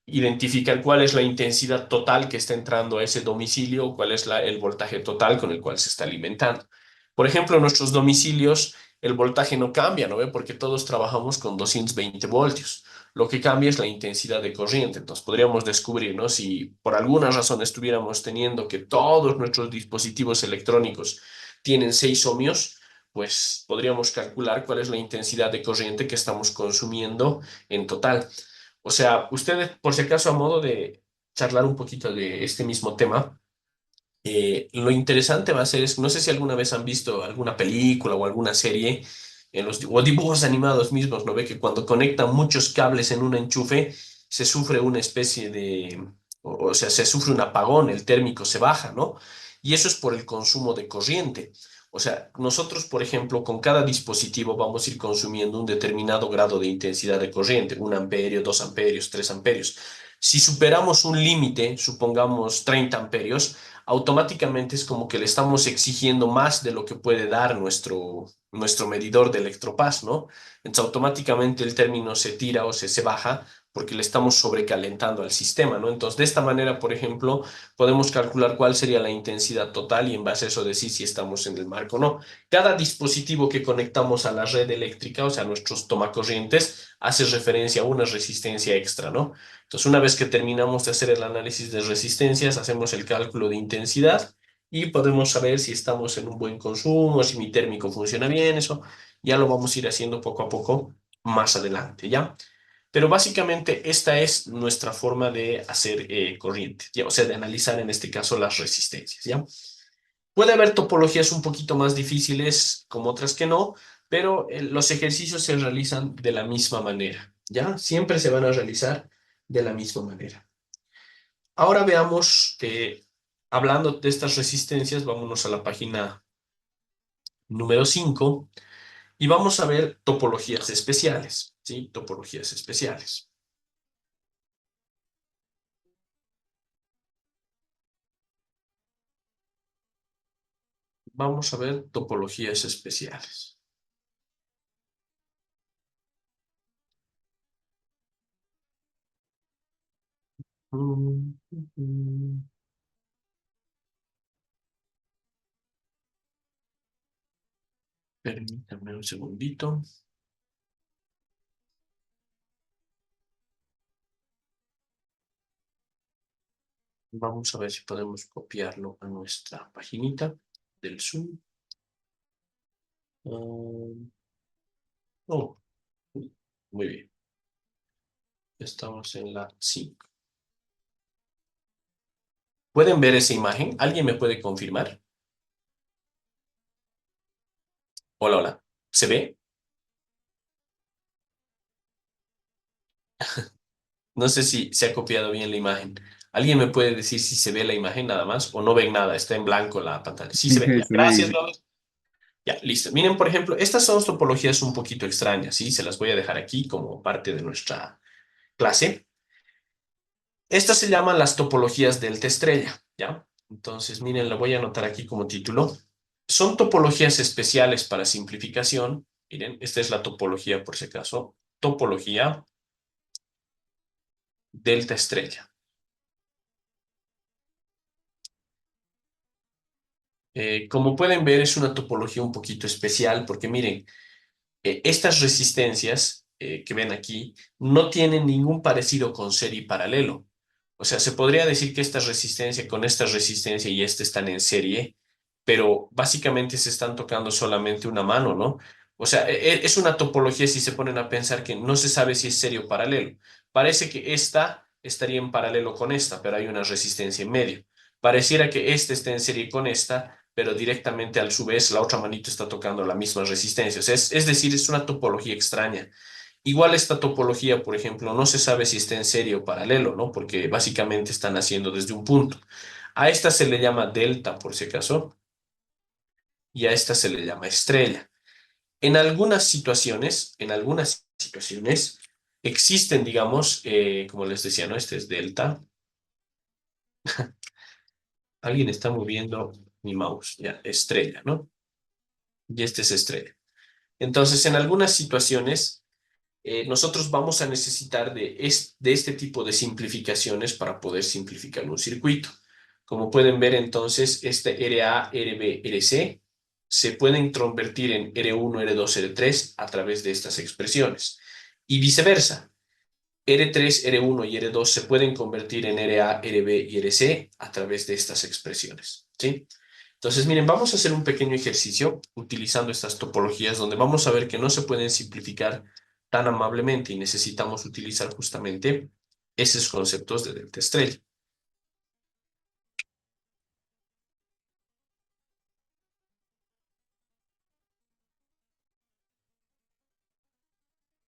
identificar cuál es la intensidad total que está entrando a ese domicilio, cuál es el voltaje total con el cual se está alimentando. Por ejemplo, en nuestros domicilios el voltaje no cambia, ¿no ve? Porque todos trabajamos con 220 voltios. Lo que cambia es la intensidad de corriente. Entonces podríamos descubrir, ¿no? Si por alguna razón estuviéramos teniendo que todos nuestros dispositivos electrónicos tienen 6 ohmios, pues podríamos calcular cuál es la intensidad de corriente que estamos consumiendo en total. O sea, ustedes, por si acaso, a modo de charlar un poquito de este mismo tema, lo interesante va a ser, no sé si alguna vez han visto alguna película o alguna serie o dibujos animados mismos, ¿no ve? Que cuando conectan muchos cables en un enchufe, se sufre una especie de, o sea, se sufre un apagón, el térmico se baja, ¿no? Y eso es por el consumo de corriente. O sea, nosotros, por ejemplo, con cada dispositivo vamos a ir consumiendo un determinado grado de intensidad de corriente, 1 amperio, 2 amperios, 3 amperios. Si superamos un límite, supongamos 30 amperios, automáticamente es como que le estamos exigiendo más de lo que puede dar nuestro medidor de electropaz, ¿no? Entonces automáticamente el término se tira o se baja porque le estamos sobrecalentando al sistema, ¿no? Entonces de esta manera, por ejemplo, podemos calcular cuál sería la intensidad total y en base a eso decir si estamos en el marco o no. Cada dispositivo que conectamos a la red eléctrica, o sea, nuestros tomacorrientes, hace referencia a una resistencia extra, ¿no? Entonces, una vez que terminamos de hacer el análisis de resistencias, hacemos el cálculo de intensidad y podemos saber si estamos en un buen consumo, si mi térmico funciona bien, eso ya lo vamos a ir haciendo poco a poco más adelante, ¿ya? Pero básicamente esta es nuestra forma de hacer corriente, ¿ya? O sea, de analizar en este caso las resistencias, ¿ya? Puede haber topologías un poquito más difíciles como otras que no, pero los ejercicios se realizan de la misma manera, ¿ya? Siempre se van a realizar de la misma manera. Ahora veamos, hablando de estas resistencias, vámonos a la página número 5 y vamos a ver topologías especiales, ¿sí? Topologías especiales. Vamos a ver topologías especiales. Mm, mm, Permítame un segundito. Vamos a ver si podemos copiarlo a nuestra paginita del Zoom. Oh, muy bien. Estamos en la 5. ¿Pueden ver esa imagen? ¿Alguien me puede confirmar? Hola, hola. ¿Se ve? No sé si se ha copiado bien la imagen. ¿Alguien me puede decir si se ve la imagen nada más o no ven nada? Está en blanco la pantalla. Sí se ve. Ya. Se ve, Gracias, dice. Robert. Ya, listo. Miren, por ejemplo, estas son topologías un poquito extrañas, ¿sí? Se las voy a dejar aquí como parte de nuestra clase. Estas se llaman las topologías delta estrella, ¿ya? Entonces, miren, la voy a anotar aquí como título. Son topologías especiales para simplificación. Miren, esta es la topología, por si acaso. Topología delta estrella. Como pueden ver, es una topología un poquito especial porque miren, estas resistencias que ven aquí no tienen ningún parecido con serie paralelo. O sea, se podría decir que esta resistencia con esta resistencia y esta están en serie, pero básicamente se están tocando solamente una mano, ¿no? O sea, es una topología si se ponen a pensar que no se sabe si es serie o paralelo. Parece que esta estaría en paralelo con esta, pero hay una resistencia en medio. Pareciera que esta está en serie con esta, pero directamente a su vez la otra manito está tocando la misma resistencia. O sea, es decir, es una topología extraña. Igual esta topología, por ejemplo, no se sabe si está en serie o paralelo, ¿no? Porque básicamente están haciendo desde un punto. A esta se le llama delta, por si acaso, y a esta se le llama estrella. En algunas situaciones existen, digamos, como les decía, ¿no? Este es delta. Alguien está moviendo mi mouse, ya, estrella, ¿no? Y este es estrella. Entonces, en algunas situaciones nosotros vamos a necesitar de este tipo de simplificaciones para poder simplificar un circuito. Como pueden ver, entonces, este RA, RB, RC se pueden convertir en R1, R2, R3 a través de estas expresiones. Y viceversa, R3, R1 y R2 se pueden convertir en RA, RB y RC a través de estas expresiones, ¿sí? Entonces, miren, vamos a hacer un pequeño ejercicio utilizando estas topologías donde vamos a ver que no se pueden simplificar tan amablemente y necesitamos utilizar justamente esos conceptos de delta estrella.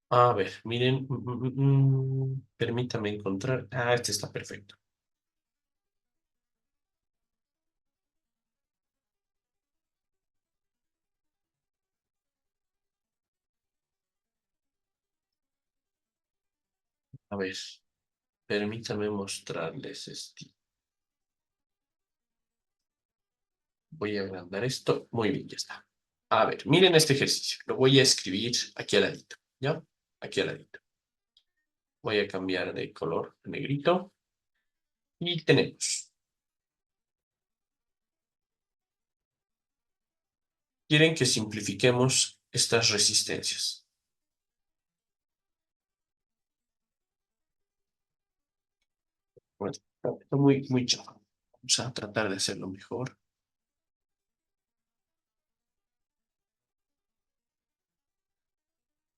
A ver, miren, permítame encontrar. Ah, este está perfecto. A ver, permítame mostrarles este. Voy a agrandar esto. Muy bien, ya está. A ver, miren este ejercicio. Lo voy a escribir aquí al ladito, ¿ya? Aquí al ladito. Voy a cambiar de color a negrito. Y tenemos. Quieren que simplifiquemos estas resistencias. Bueno, está muy chafa. Vamos a tratar de hacerlo mejor.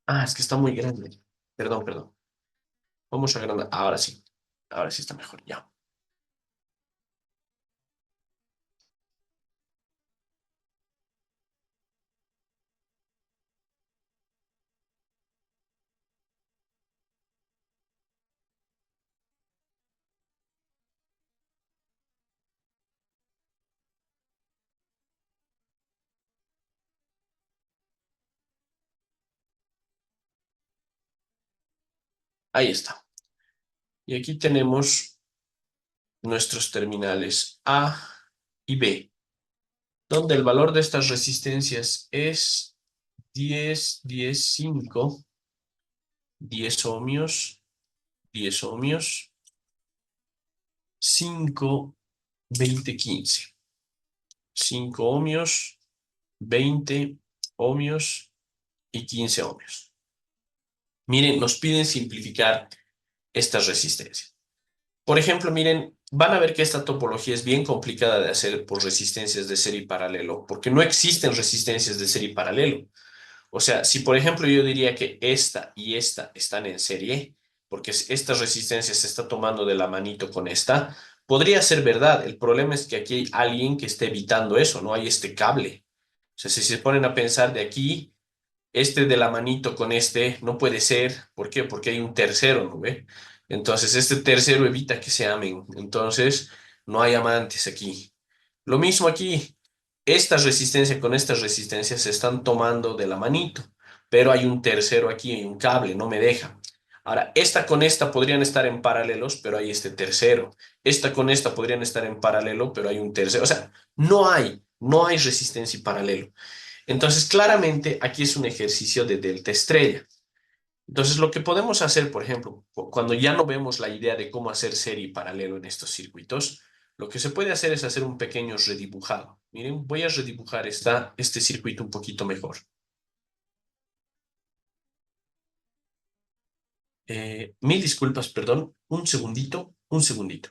Ah, es que está muy grande. Perdón. Vamos a agrandar. Ahora sí. Ahora sí está mejor. Ya. Ahí está. Y aquí tenemos nuestros terminales A y B, donde el valor de estas resistencias es 10, 10, 5, 10 ohmios, 10 ohmios, 5, 20, 15. 5 ohmios, 20 ohmios y 15 ohmios. Miren, nos piden simplificar estas resistencias. Por ejemplo, miren, van a ver que esta topología es bien complicada de hacer por resistencias de serie y paralelo, porque no existen resistencias de serie y paralelo. O sea, si por ejemplo yo diría que esta y esta están en serie, porque esta resistencia se está tomando de la manito con esta, podría ser verdad. El problema es que aquí hay alguien que esté evitando eso, no hay este cable. O sea, si se ponen a pensar de aquí, este de la manito con este no puede ser. ¿Por qué? Porque hay un tercero, ¿no ve? Entonces, este tercero evita que se amen. Entonces, no hay amantes aquí. Lo mismo aquí. Esta resistencia con esta resistencia se están tomando de la manito, pero hay un tercero aquí, hay un cable, no me deja. Ahora, esta con esta podrían estar en paralelos, pero hay este tercero. Esta con esta podrían estar en paralelo, pero hay un tercero. O sea, no hay resistencia y paralelo. Entonces, claramente, aquí es un ejercicio de delta estrella. Entonces, lo que podemos hacer, por ejemplo, cuando ya no vemos la idea de cómo hacer serie y paralelo en estos circuitos, lo que se puede hacer es hacer un pequeño redibujado. Miren, voy a redibujar este circuito un poquito mejor. Mil disculpas, perdón. Un segundito, un segundito.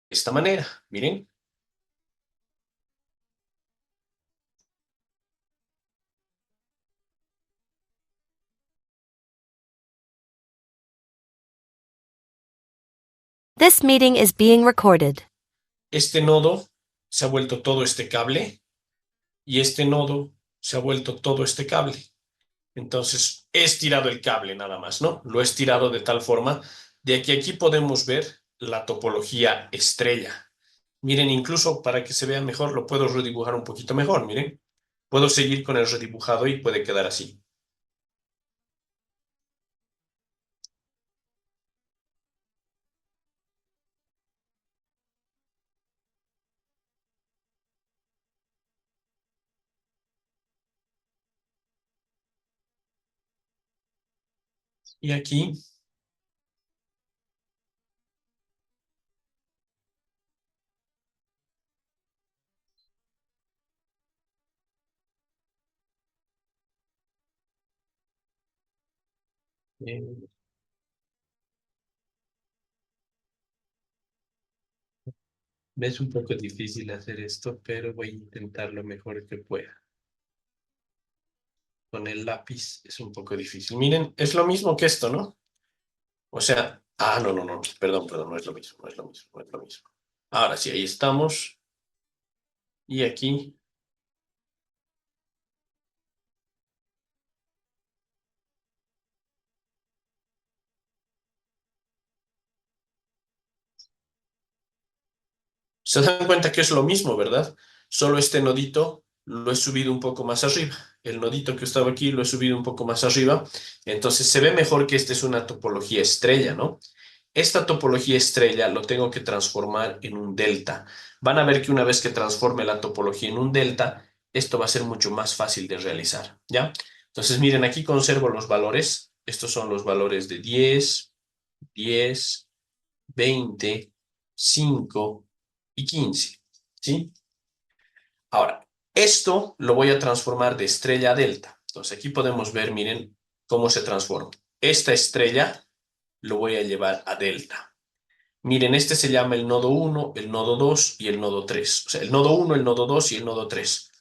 esta manera, miren. This meeting is being recorded. Este nodo se ha vuelto todo este cable y este nodo se ha vuelto todo este cable. Entonces, he estirado el cable nada más, ¿no? Lo he estirado de tal forma de que aquí podemos ver la topología estrella. Miren, incluso para que se vea mejor, lo puedo redibujar un poquito mejor, miren. Puedo seguir con el redibujado y puede quedar así. Y aquí eh, me es un poco difícil hacer esto, pero voy a intentar lo mejor que pueda. Con el lápiz es un poco difícil. Miren, es lo mismo que esto, ¿no? O sea, no, no, no, perdón, no es lo mismo, no es lo mismo, no es lo mismo. Ahora sí, ahí estamos. Y aquí se dan cuenta que es lo mismo, ¿verdad? Solo este nodito lo he subido un poco más arriba. El nodito que estaba aquí lo he subido un poco más arriba. Entonces se ve mejor que esta es una topología estrella, ¿no? Esta topología estrella lo tengo que transformar en un delta. Van a ver que una vez que transforme la topología en un delta, esto va a ser mucho más fácil de realizar, ¿ya? Entonces miren, aquí conservo los valores. Estos son los valores de 10, 20, 5 y 15, ¿sí? Ahora, esto lo voy a transformar de estrella a delta. Entonces aquí podemos ver, miren, cómo se transforma. Esta estrella lo voy a llevar a delta. Miren, este se llama el nodo 1, el nodo 2 y el nodo 3. O sea, el nodo 1, el nodo 2 y el nodo 3.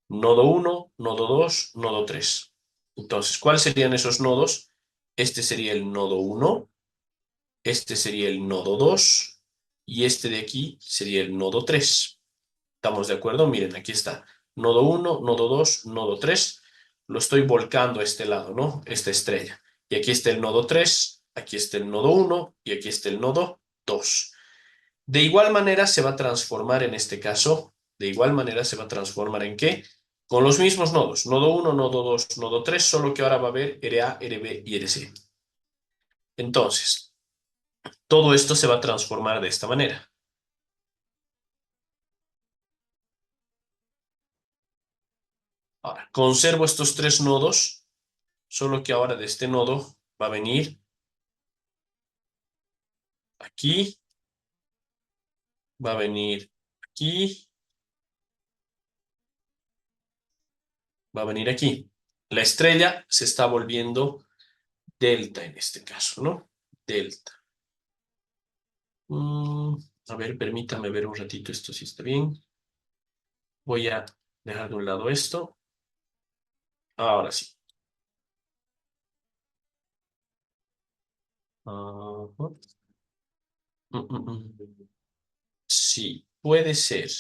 Nodo 1, nodo 2, nodo 3. Entonces, ¿cuáles serían esos nodos? Este sería el nodo 1, este sería el nodo 2 y este de aquí sería el nodo 3. ¿Estamos de acuerdo? Miren, aquí está. Nodo 1, nodo 2, nodo 3. Lo estoy volcando a este lado, ¿no? Esta estrella. Y aquí está el nodo 3, aquí está el nodo 1 y aquí está el nodo 2. De igual manera se va a transformar en este caso, de igual manera se va a transformar ¿en qué? Con los mismos nodos, nodo 1, nodo 2, nodo 3, solo que ahora va a haber RA, RB y RC. Entonces, todo esto se va a transformar de esta manera. Ahora, conservo estos tres nodos, solo que ahora de este nodo va a venir aquí, va a venir aquí, va a venir aquí. La estrella se está volviendo delta en este caso, ¿no? Delta. A ver, permítame ver un ratito esto si está bien. Voy a dejar de un lado esto. Ahora sí. Ajá. Sí, puede ser.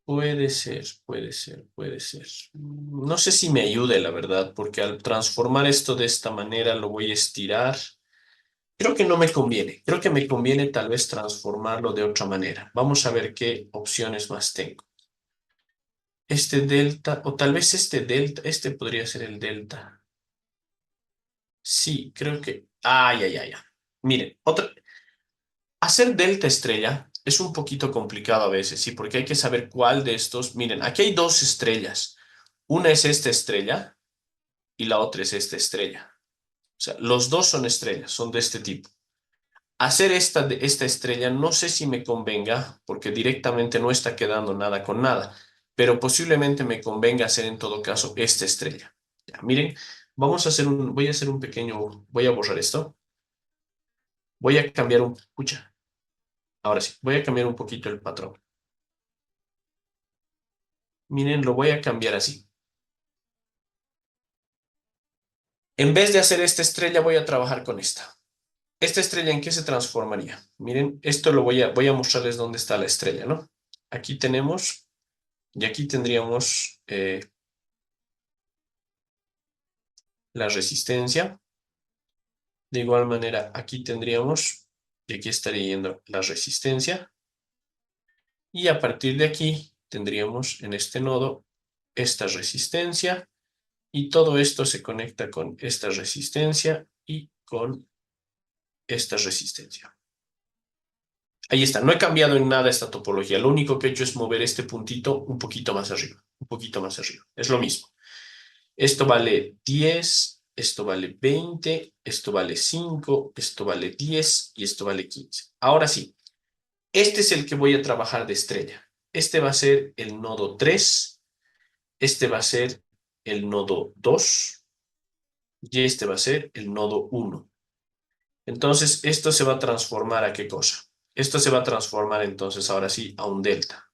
Puede ser, puede ser, puede ser. No sé si me ayude, la verdad, porque al transformar esto de esta manera lo voy a estirar. Creo que no me conviene. Creo que me conviene tal vez transformarlo de otra manera. Vamos a ver qué opciones más tengo. Este delta, o tal vez este delta, este podría ser el delta. Sí, creo que. Ya. Miren, hacer delta estrella es un poquito complicado a veces, sí, porque hay que saber cuál de estos. Miren, aquí hay dos estrellas. Una es esta estrella y la otra es esta estrella. O sea, los dos son estrellas, son de este tipo. Hacer esta estrella no sé si me convenga, porque directamente no está quedando nada con nada, pero posiblemente me convenga hacer en todo caso esta estrella. Ya, miren, voy a hacer un pequeño, voy a borrar esto. Voy a cambiar un... Escucha, ahora sí, voy a cambiar un poquito el patrón. Miren, lo voy a cambiar así. En vez de hacer esta estrella, voy a trabajar con esta. ¿Esta estrella en qué se transformaría? Miren, esto lo voy a mostrarles dónde está la estrella, ¿no? Aquí tenemos, y aquí tendríamos la resistencia. De igual manera, aquí tendríamos, y aquí estaría yendo la resistencia. Y a partir de aquí tendríamos en este nodo esta resistencia. Y todo esto se conecta con esta resistencia y con esta resistencia. Ahí está, no he cambiado en nada esta topología. Lo único que he hecho es mover este puntito un poquito más arriba. Un poquito más arriba. Es lo mismo. Esto vale 10, esto vale 20, esto vale 5, esto vale 10 y esto vale 15. Ahora sí, este es el que voy a trabajar de estrella. Este va a ser el nodo 3, este va a ser el nodo 2 y este va a ser el nodo 1. Entonces, esto se va a transformar ¿a qué cosa? Esto se va a transformar entonces ahora sí a un delta.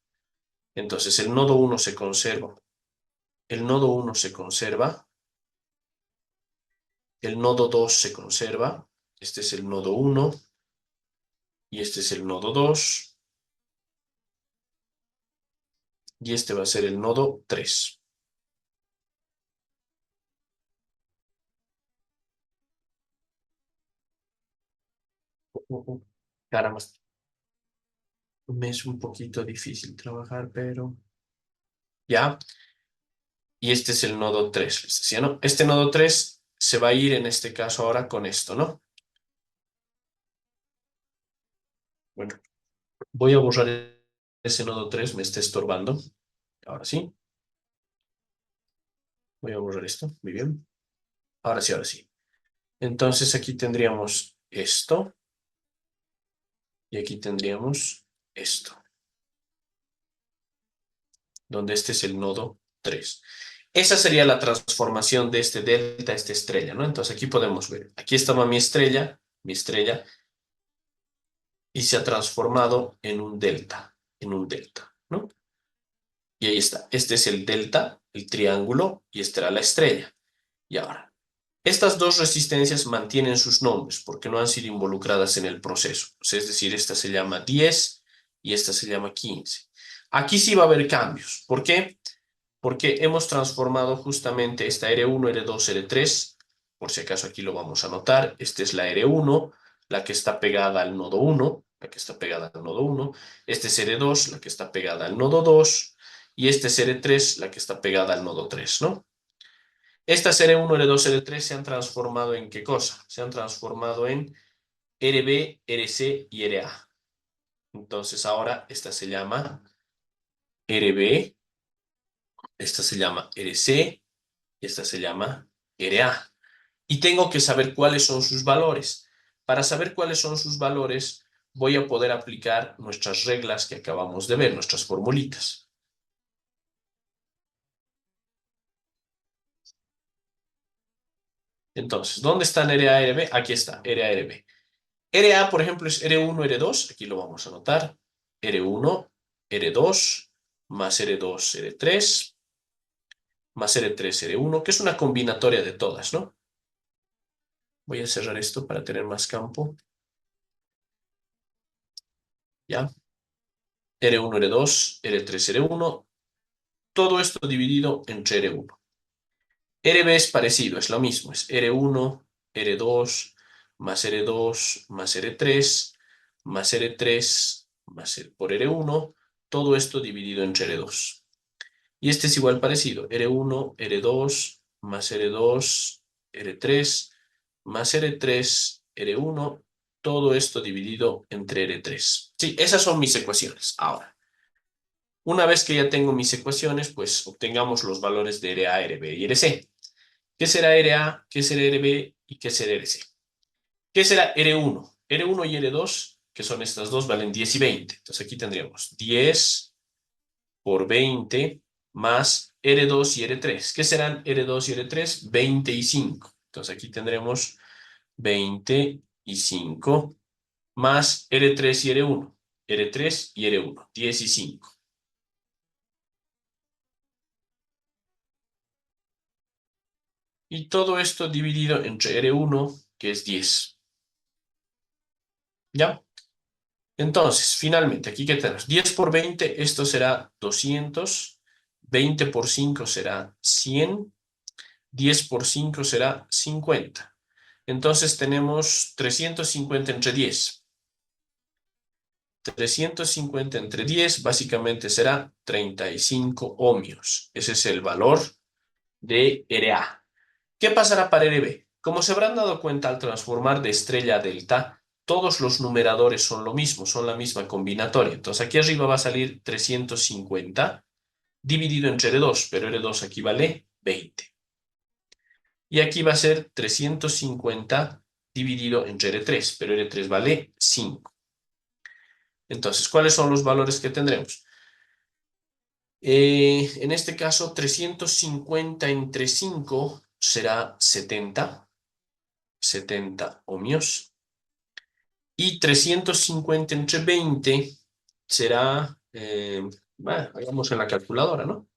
Entonces, el nodo 1 se conserva. El nodo 1 se conserva. El nodo 2 se conserva. Este es el nodo 1 y este es el nodo 2 y este va a ser el nodo 3. Caramba, me es un poquito difícil trabajar, pero ya. Y este es el nodo 3. ¿Les decía, no? Este nodo 3 se va a ir en este caso ahora con esto, ¿no? Bueno, voy a borrar ese nodo 3, me está estorbando. Ahora sí. Voy a borrar esto. Muy bien. Ahora sí, ahora sí. Entonces aquí tendríamos esto y aquí tendríamos esto, donde este es el nodo 3. Esa sería la transformación de este delta a esta estrella, ¿no? Entonces aquí podemos ver, aquí estaba mi estrella, y se ha transformado en un delta, ¿no? Y ahí está, este es el delta, el triángulo, y esta era la estrella. Y ahora, estas dos resistencias mantienen sus nombres porque no han sido involucradas en el proceso. O sea, es decir, esta se llama 10 y esta se llama 15. Aquí sí va a haber cambios. ¿Por qué? Porque hemos transformado justamente esta R1, R2, R3. Por si acaso aquí lo vamos a anotar. Esta es la R1, la que está pegada al nodo 1, la que está pegada al nodo 1. Este es R2, la que está pegada al nodo 2. Y este es R3, la que está pegada al nodo 3, ¿no? Estas R1, R2, R3 se han transformado en ¿qué cosa? Se han transformado en RB, RC y RA. Entonces ahora esta se llama RB, esta se llama RC y esta se llama RA. Y tengo que saber cuáles son sus valores. Para saber cuáles son sus valores, voy a poder aplicar nuestras reglas que acabamos de ver, nuestras formulitas. Entonces, ¿dónde están RA, RB? Aquí está, RA, RB. RA, por ejemplo, es R1, R2. Aquí lo vamos a anotar. R1, R2, más R2, R3, más R3, R1, que es una combinatoria de todas, ¿no? Voy a cerrar esto para tener más campo. ¿Ya? R1, R2, R3, R1. Todo esto dividido entre R1. RB es parecido, es lo mismo. Es R1, R2, más R2, más R3, más R3, más por R1. Todo esto dividido entre R2. Y este es igual parecido. R1, R2, más R2, R3, más R3, R1. Todo esto dividido entre R3. Sí, esas son mis ecuaciones. Ahora, una vez que ya tengo mis ecuaciones, pues obtengamos los valores de RA, RB y RC. ¿Qué será RA? ¿Qué será RB? ¿Y qué será RC? ¿Qué será R1? R1 y R2, que son estas dos, valen 10 y 20. Entonces aquí tendríamos 10 por 20 más R2 y R3. ¿Qué serán R2 y R3? 20 y 5. Entonces aquí tendremos 20 y 5 más R3 y R1. R3 y R1, 10 y 5. Y todo esto dividido entre R1, que es 10. ¿Ya? Entonces, finalmente, aquí que tenemos 10 por 20, esto será 200. 20 por 5 será 100. 10 por 5 será 50. Entonces tenemos 350 entre 10. 350 entre 10 básicamente será 35 ohmios. Ese es el valor de RA. ¿Qué pasará para RB? Como se habrán dado cuenta al transformar de estrella a delta, todos los numeradores son lo mismo, son la misma combinatoria. Entonces aquí arriba va a salir 350 dividido entre R2, pero R2 aquí vale 20. Y aquí va a ser 350 dividido entre R3, pero R3 vale 5. Entonces, ¿cuáles son los valores que tendremos? En este caso, 350 entre 5 será 70 ohmios. Y 350 entre 20 será, bueno, hagamos en la calculadora, ¿no?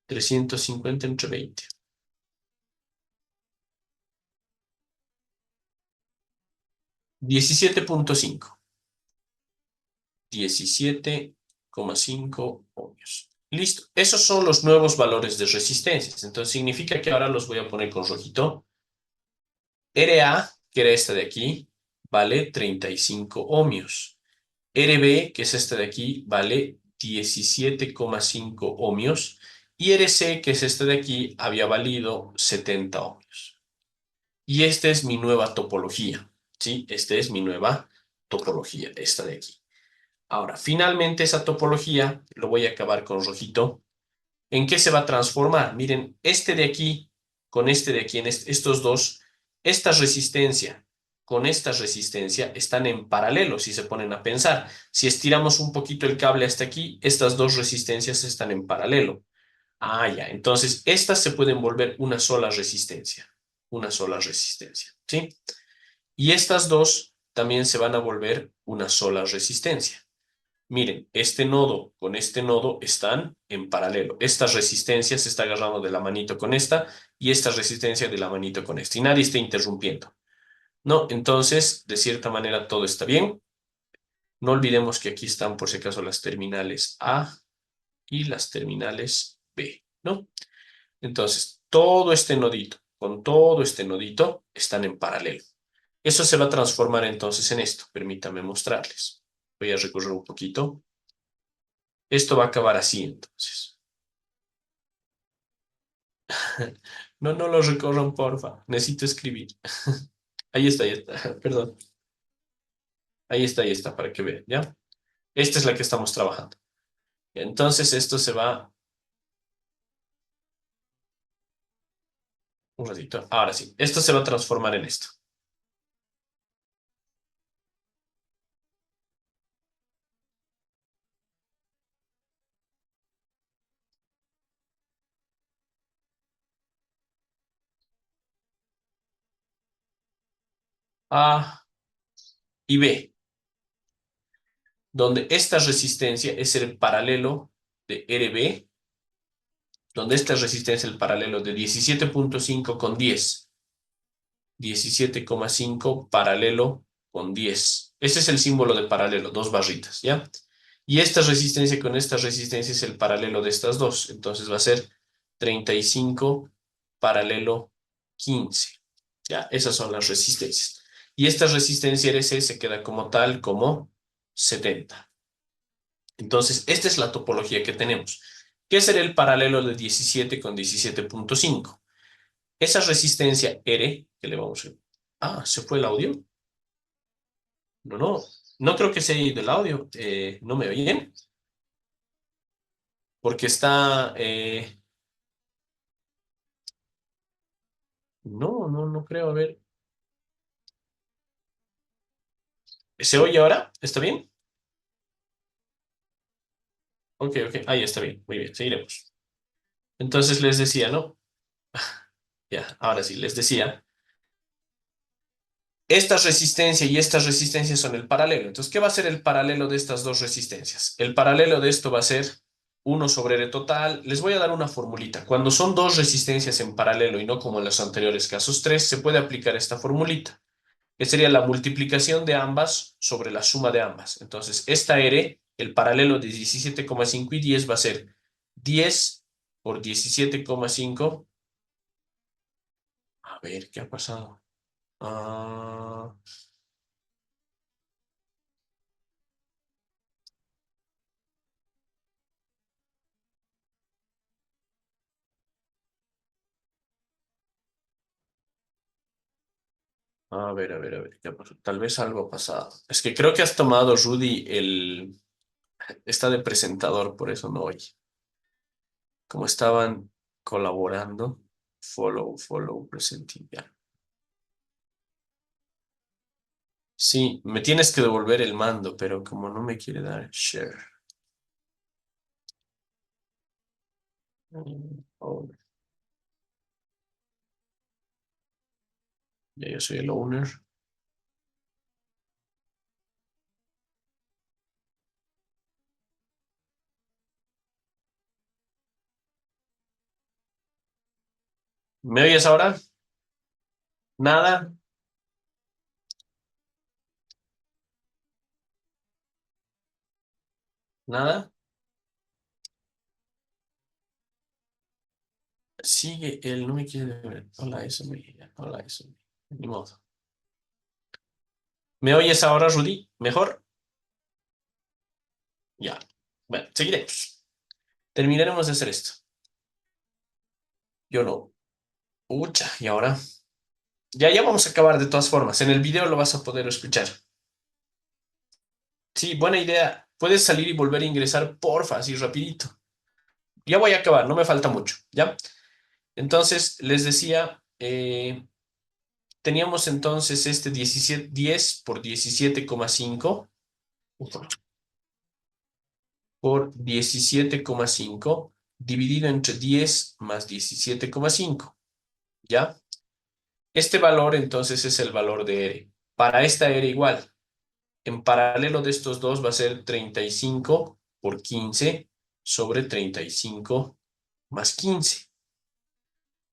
350 entre 20. 17,5. 17,5 ohmios. Listo. Esos son los nuevos valores de resistencias. Entonces significa que ahora los voy a poner con rojito. RA, que era esta de aquí, vale 35 ohmios. RB, que es esta de aquí, vale 17,5 ohmios. Y RC, que es esta de aquí, había valido 70 ohmios. Y esta es mi nueva topología. ¿Sí? Esta es mi nueva topología, esta de aquí. Ahora, finalmente esa topología, lo voy a acabar con rojito. ¿En qué se va a transformar? Miren, este de aquí con este de aquí, estos dos, esta resistencia con esta resistencia están en paralelo, si se ponen a pensar. Si estiramos un poquito el cable hasta aquí, estas dos resistencias están en paralelo. Ah, ya, entonces estas se pueden volver una sola resistencia, ¿sí? Y estas dos también se van a volver una sola resistencia. Miren, este nodo con este nodo están en paralelo. Esta resistencia se está agarrando de la manito con esta y esta resistencia de la manito con esta. Y nadie está interrumpiendo. ¿No? Entonces, de cierta manera, todo está bien. No olvidemos que aquí están, por si acaso, las terminales A y las terminales B, ¿no? Entonces, todo este nodito con todo este nodito están en paralelo. Eso se va a transformar entonces en esto. Permítanme mostrarles. Voy a recorrer un poquito. Esto va a acabar así entonces. No, no lo recorran, porfa. Necesito escribir. Ahí está. Perdón. Ahí está, para que vean, ¿ya? Esta es la que estamos trabajando. Entonces esto se va... Un ratito. Ahora sí. Esto se va a transformar en esto. A y B. Donde esta resistencia es el paralelo de RB. Donde esta resistencia es el paralelo de 17,5 con 10. 17,5 paralelo con 10. Ese es el símbolo de paralelo, dos barritas, ¿ya? Y esta resistencia con esta resistencia es el paralelo de estas dos. Entonces va a ser 35 paralelo 15. ¿Ya? Esas son las resistencias. Y esta resistencia RC se queda como tal, como 70. Entonces, esta es la topología que tenemos. ¿Qué será el paralelo de 17 con 17,5? Esa resistencia R, que le vamos a... Ah, ¿se fue el audio? No, no. No creo que se haya ido el audio. ¿No me oyen? Porque está... No, no, no creo. A ver. ¿Se oye ahora? ¿Está bien? Ok, ok. Ahí está bien. Muy bien, seguiremos. Entonces les decía, ¿no? Ya, ahora sí, les decía. esta resistencia y esta resistencia son el paralelo. Entonces, ¿qué va a ser el paralelo de estas dos resistencias? El paralelo de esto va a ser 1 sobre R total. Les voy a dar una formulita. Cuando son dos resistencias en paralelo y no como en los anteriores casos 3, se puede aplicar esta formulita, que sería la multiplicación de ambas sobre la suma de ambas. Entonces, esta R, el paralelo de 17,5 y 10 va a ser 10 por 17,5. A ver, ¿qué ha pasado? Ah, a ver, ¿qué ha pasado? Tal vez algo ha pasado. Es que creo que has tomado, Rudy, está de presentador, por eso no oye. Como estaban colaborando, follow, presenting, ya. Sí, me tienes que devolver el mando, pero como no me quiere dar share. Oh, ya yo soy el owner. ¿Me oyes ahora? Nada, nada. Sigue él, no me quiere ver. Hola, eso me. Hola, eso me. Ni modo. ¿Me oyes ahora, Rudy? ¿Mejor? Ya. Bueno, seguiremos. Terminaremos de hacer esto. Yo no. Ucha, y ahora. Ya vamos a acabar de todas formas. En el video lo vas a poder escuchar. Sí, buena idea. Puedes salir y volver a ingresar, porfa, así rapidito. Ya voy a acabar, no me falta mucho, ¿ya? Entonces, les decía, teníamos entonces este 17, 10 por 17,5 por 17,5 dividido entre 10 más 17,5, ¿ya? Este valor entonces es el valor de R. Para esta R igual, en paralelo de estos dos va a ser 35 por 15 sobre 35 más 15.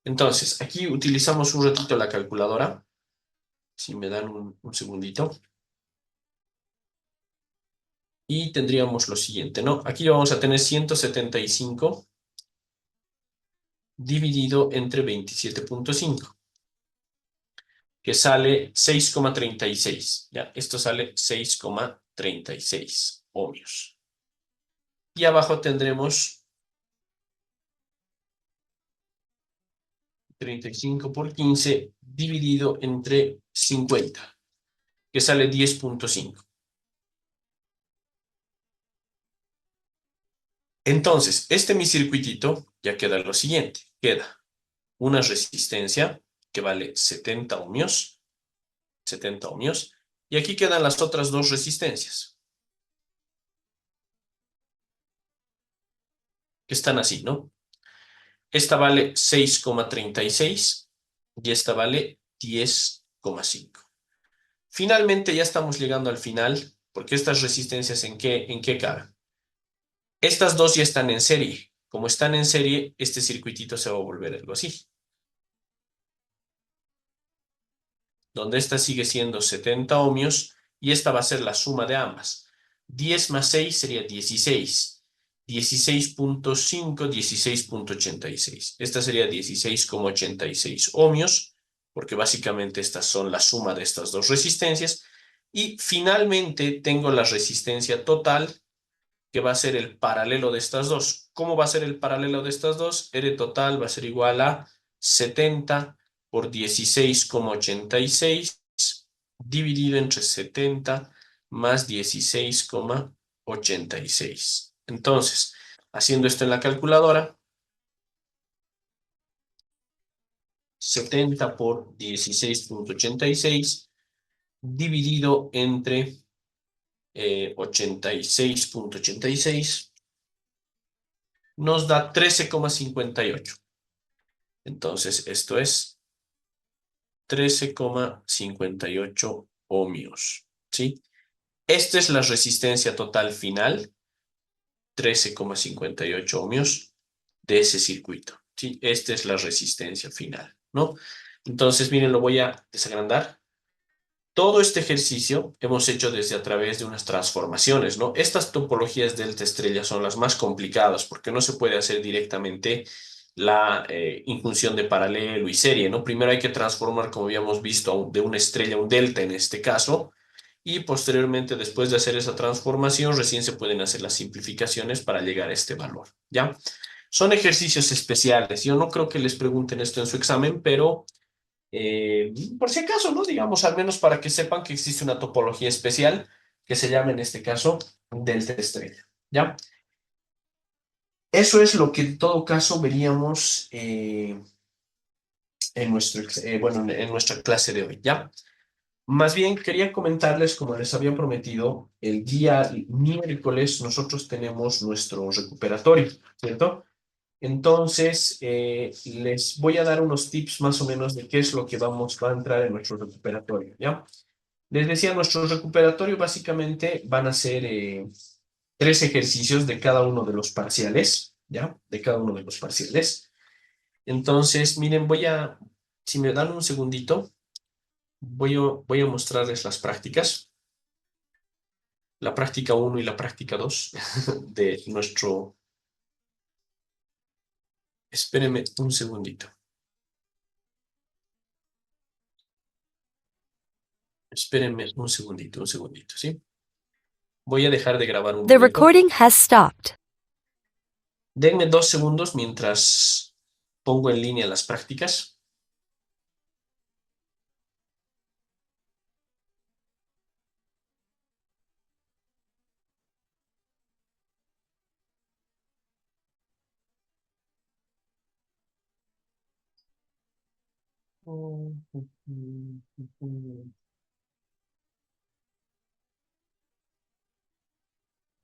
Entonces, aquí utilizamos un ratito la calculadora. Si me dan un segundito. Y tendríamos lo siguiente, ¿no? Aquí vamos a tener 175 dividido entre 27,5, que sale 6,36. ¿Ya? Esto sale 6,36 ohmios. Y abajo tendremos 35 por 15 dividido entre 50, que sale 10,5. Entonces, mi circuitito ya queda lo siguiente. Queda una resistencia que vale 70 ohmios, y aquí quedan las otras dos resistencias, que están así, ¿no? Esta vale 6,36 y esta vale 10,5. Finalmente ya estamos llegando al final, porque estas resistencias ¿en qué caben? Estas dos ya están en serie. Como están en serie, este circuitito se va a volver algo así, donde esta sigue siendo 70 ohmios y esta va a ser la suma de ambas. 10 más 6 sería 16. 16,5, 16,86. Esta sería 16,86 ohmios, porque básicamente estas son la suma de estas dos resistencias. Y finalmente tengo la resistencia total, que va a ser el paralelo de estas dos. ¿Cómo va a ser el paralelo de estas dos? R total va a ser igual a 70 por 16,86 dividido entre 70 más 16,86. Entonces, haciendo esto en la calculadora, 70 por 16,86 dividido entre 86,86 nos da 13,58. Entonces, esto es 13,58 ohmios, ¿sí? Esta es la resistencia total final, 13,58 ohmios de ese circuito, ¿sí? Esta es la resistencia final, ¿no? Entonces, miren, lo voy a desagrandar. Todo este ejercicio hemos hecho desde a través de unas transformaciones, ¿no? Estas topologías delta estrella son las más complicadas porque no se puede hacer directamente la injunción de paralelo y serie, ¿no? Primero hay que transformar, como habíamos visto, de una estrella a un delta en este caso, y posteriormente, después de hacer esa transformación, recién se pueden hacer las simplificaciones para llegar a este valor, ¿ya? Son ejercicios especiales. Yo no creo que les pregunten esto en su examen, pero por si acaso, ¿no? Digamos, al menos para que sepan que existe una topología especial que se llama en este caso delta estrella, ¿ya? Eso es lo que en todo caso veríamos en bueno, en nuestra clase de hoy, ¿ya? Más bien quería comentarles, como les había prometido, el día miércoles nosotros tenemos nuestro recuperatorio, ¿cierto? Entonces, les voy a dar unos tips más o menos de qué es lo que va a entrar en nuestro recuperatorio, ¿ya? Les decía, nuestro recuperatorio básicamente van a ser 3 ejercicios de cada uno de los parciales, ¿ya? De cada uno de los parciales. Entonces, miren, si me dan un segundito, voy a mostrarles las prácticas, la práctica uno y la práctica 2 de nuestro... Espérenme un segundito. Espérenme un segundito, ¿sí? Voy a dejar de grabar un The momento. recording has stopped. Denme 2 segundos mientras pongo en línea las prácticas.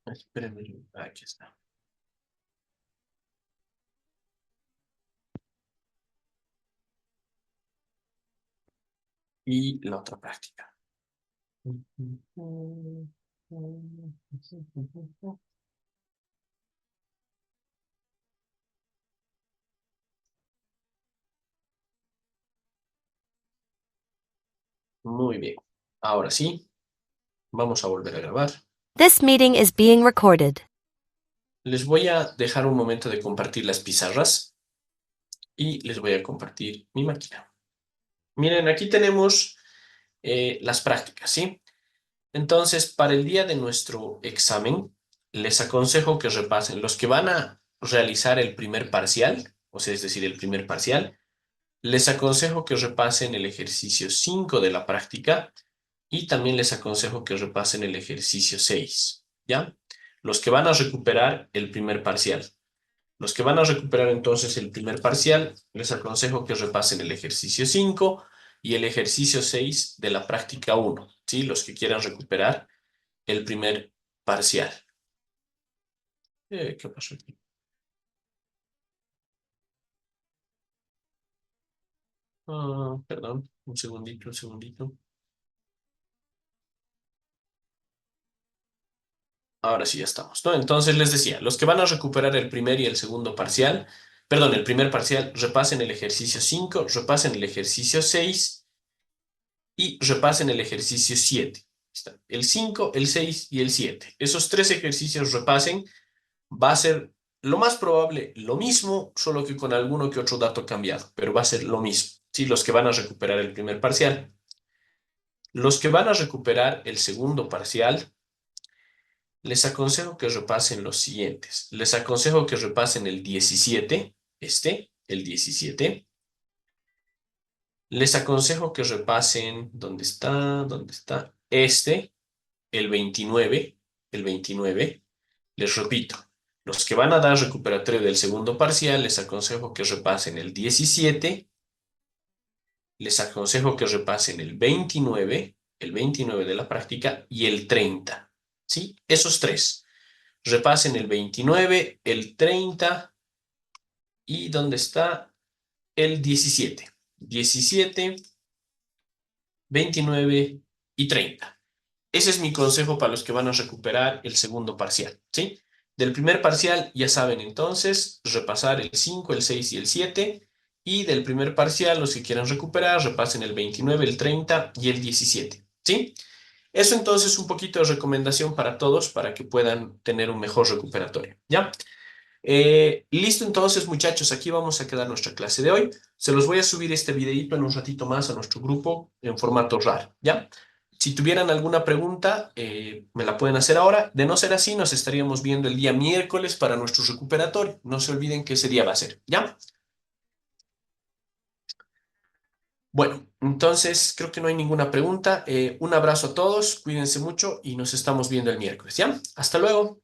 Espérenme, aquí está. Y la otra práctica. Muy bien. Ahora sí, vamos a volver a grabar. This meeting is being recorded. Les voy a dejar un momento de compartir las pizarras y les voy a compartir mi máquina. Miren, aquí tenemos las prácticas, ¿sí? Entonces, para el día de nuestro examen, les aconsejo que repasen los que van a realizar el primer parcial, o sea, es decir, el primer parcial. Les aconsejo que repasen el ejercicio 5 de la práctica y también les aconsejo que repasen el ejercicio 6, ¿ya? Los que van a recuperar el primer parcial. Los que van a recuperar entonces el primer parcial, les aconsejo que repasen el ejercicio 5 y el ejercicio 6 de la práctica 1, ¿sí? Los que quieran recuperar el primer parcial. ¿Qué pasó aquí? Perdón, un segundito, un segundito. Ahora sí ya estamos, ¿no? Entonces les decía, los que van a recuperar el primer y el segundo parcial, perdón, el primer parcial, repasen el ejercicio 5, repasen el ejercicio 6 y repasen el ejercicio 7. Está. El 5, el 6 y el 7. Esos 3 ejercicios repasen, va a ser lo más probable lo mismo, solo que con alguno que otro dato cambiado, pero va a ser lo mismo, ¿sí? Los que van a recuperar el primer parcial. Los que van a recuperar el segundo parcial, les aconsejo que repasen los siguientes. Les aconsejo que repasen el 17, el 17. Les aconsejo que repasen, ¿dónde está? ¿Dónde está? El 29, el 29. Les repito, los que van a dar recuperatorio del segundo parcial, les aconsejo que repasen el 17. Les aconsejo que repasen el 29 de la práctica y el 30. ¿Sí? Esos 3. Repasen el 29, el 30 y ¿dónde está? El 17. 17, 29 y 30. Ese es mi consejo para los que van a recuperar el segundo parcial, ¿sí? Del primer parcial, ya saben entonces, repasar el 5, el 6 y el 7. Y del primer parcial, los que quieran recuperar, repasen el 29, el 30 y el 17, ¿sí? Eso entonces un poquito de recomendación para todos para que puedan tener un mejor recuperatorio, ¿ya? Listo entonces, muchachos, aquí vamos a quedar nuestra clase de hoy. Se los voy a subir este videito en un ratito más a nuestro grupo en formato RAR, ¿ya? Si tuvieran alguna pregunta, me la pueden hacer ahora. De no ser así, nos estaríamos viendo el día miércoles para nuestro recuperatorio. No se olviden que ese día va a ser, ¿ya? Bueno, entonces creo que no hay ninguna pregunta. Un abrazo a todos, cuídense mucho y nos estamos viendo el miércoles, ¿ya? Hasta luego.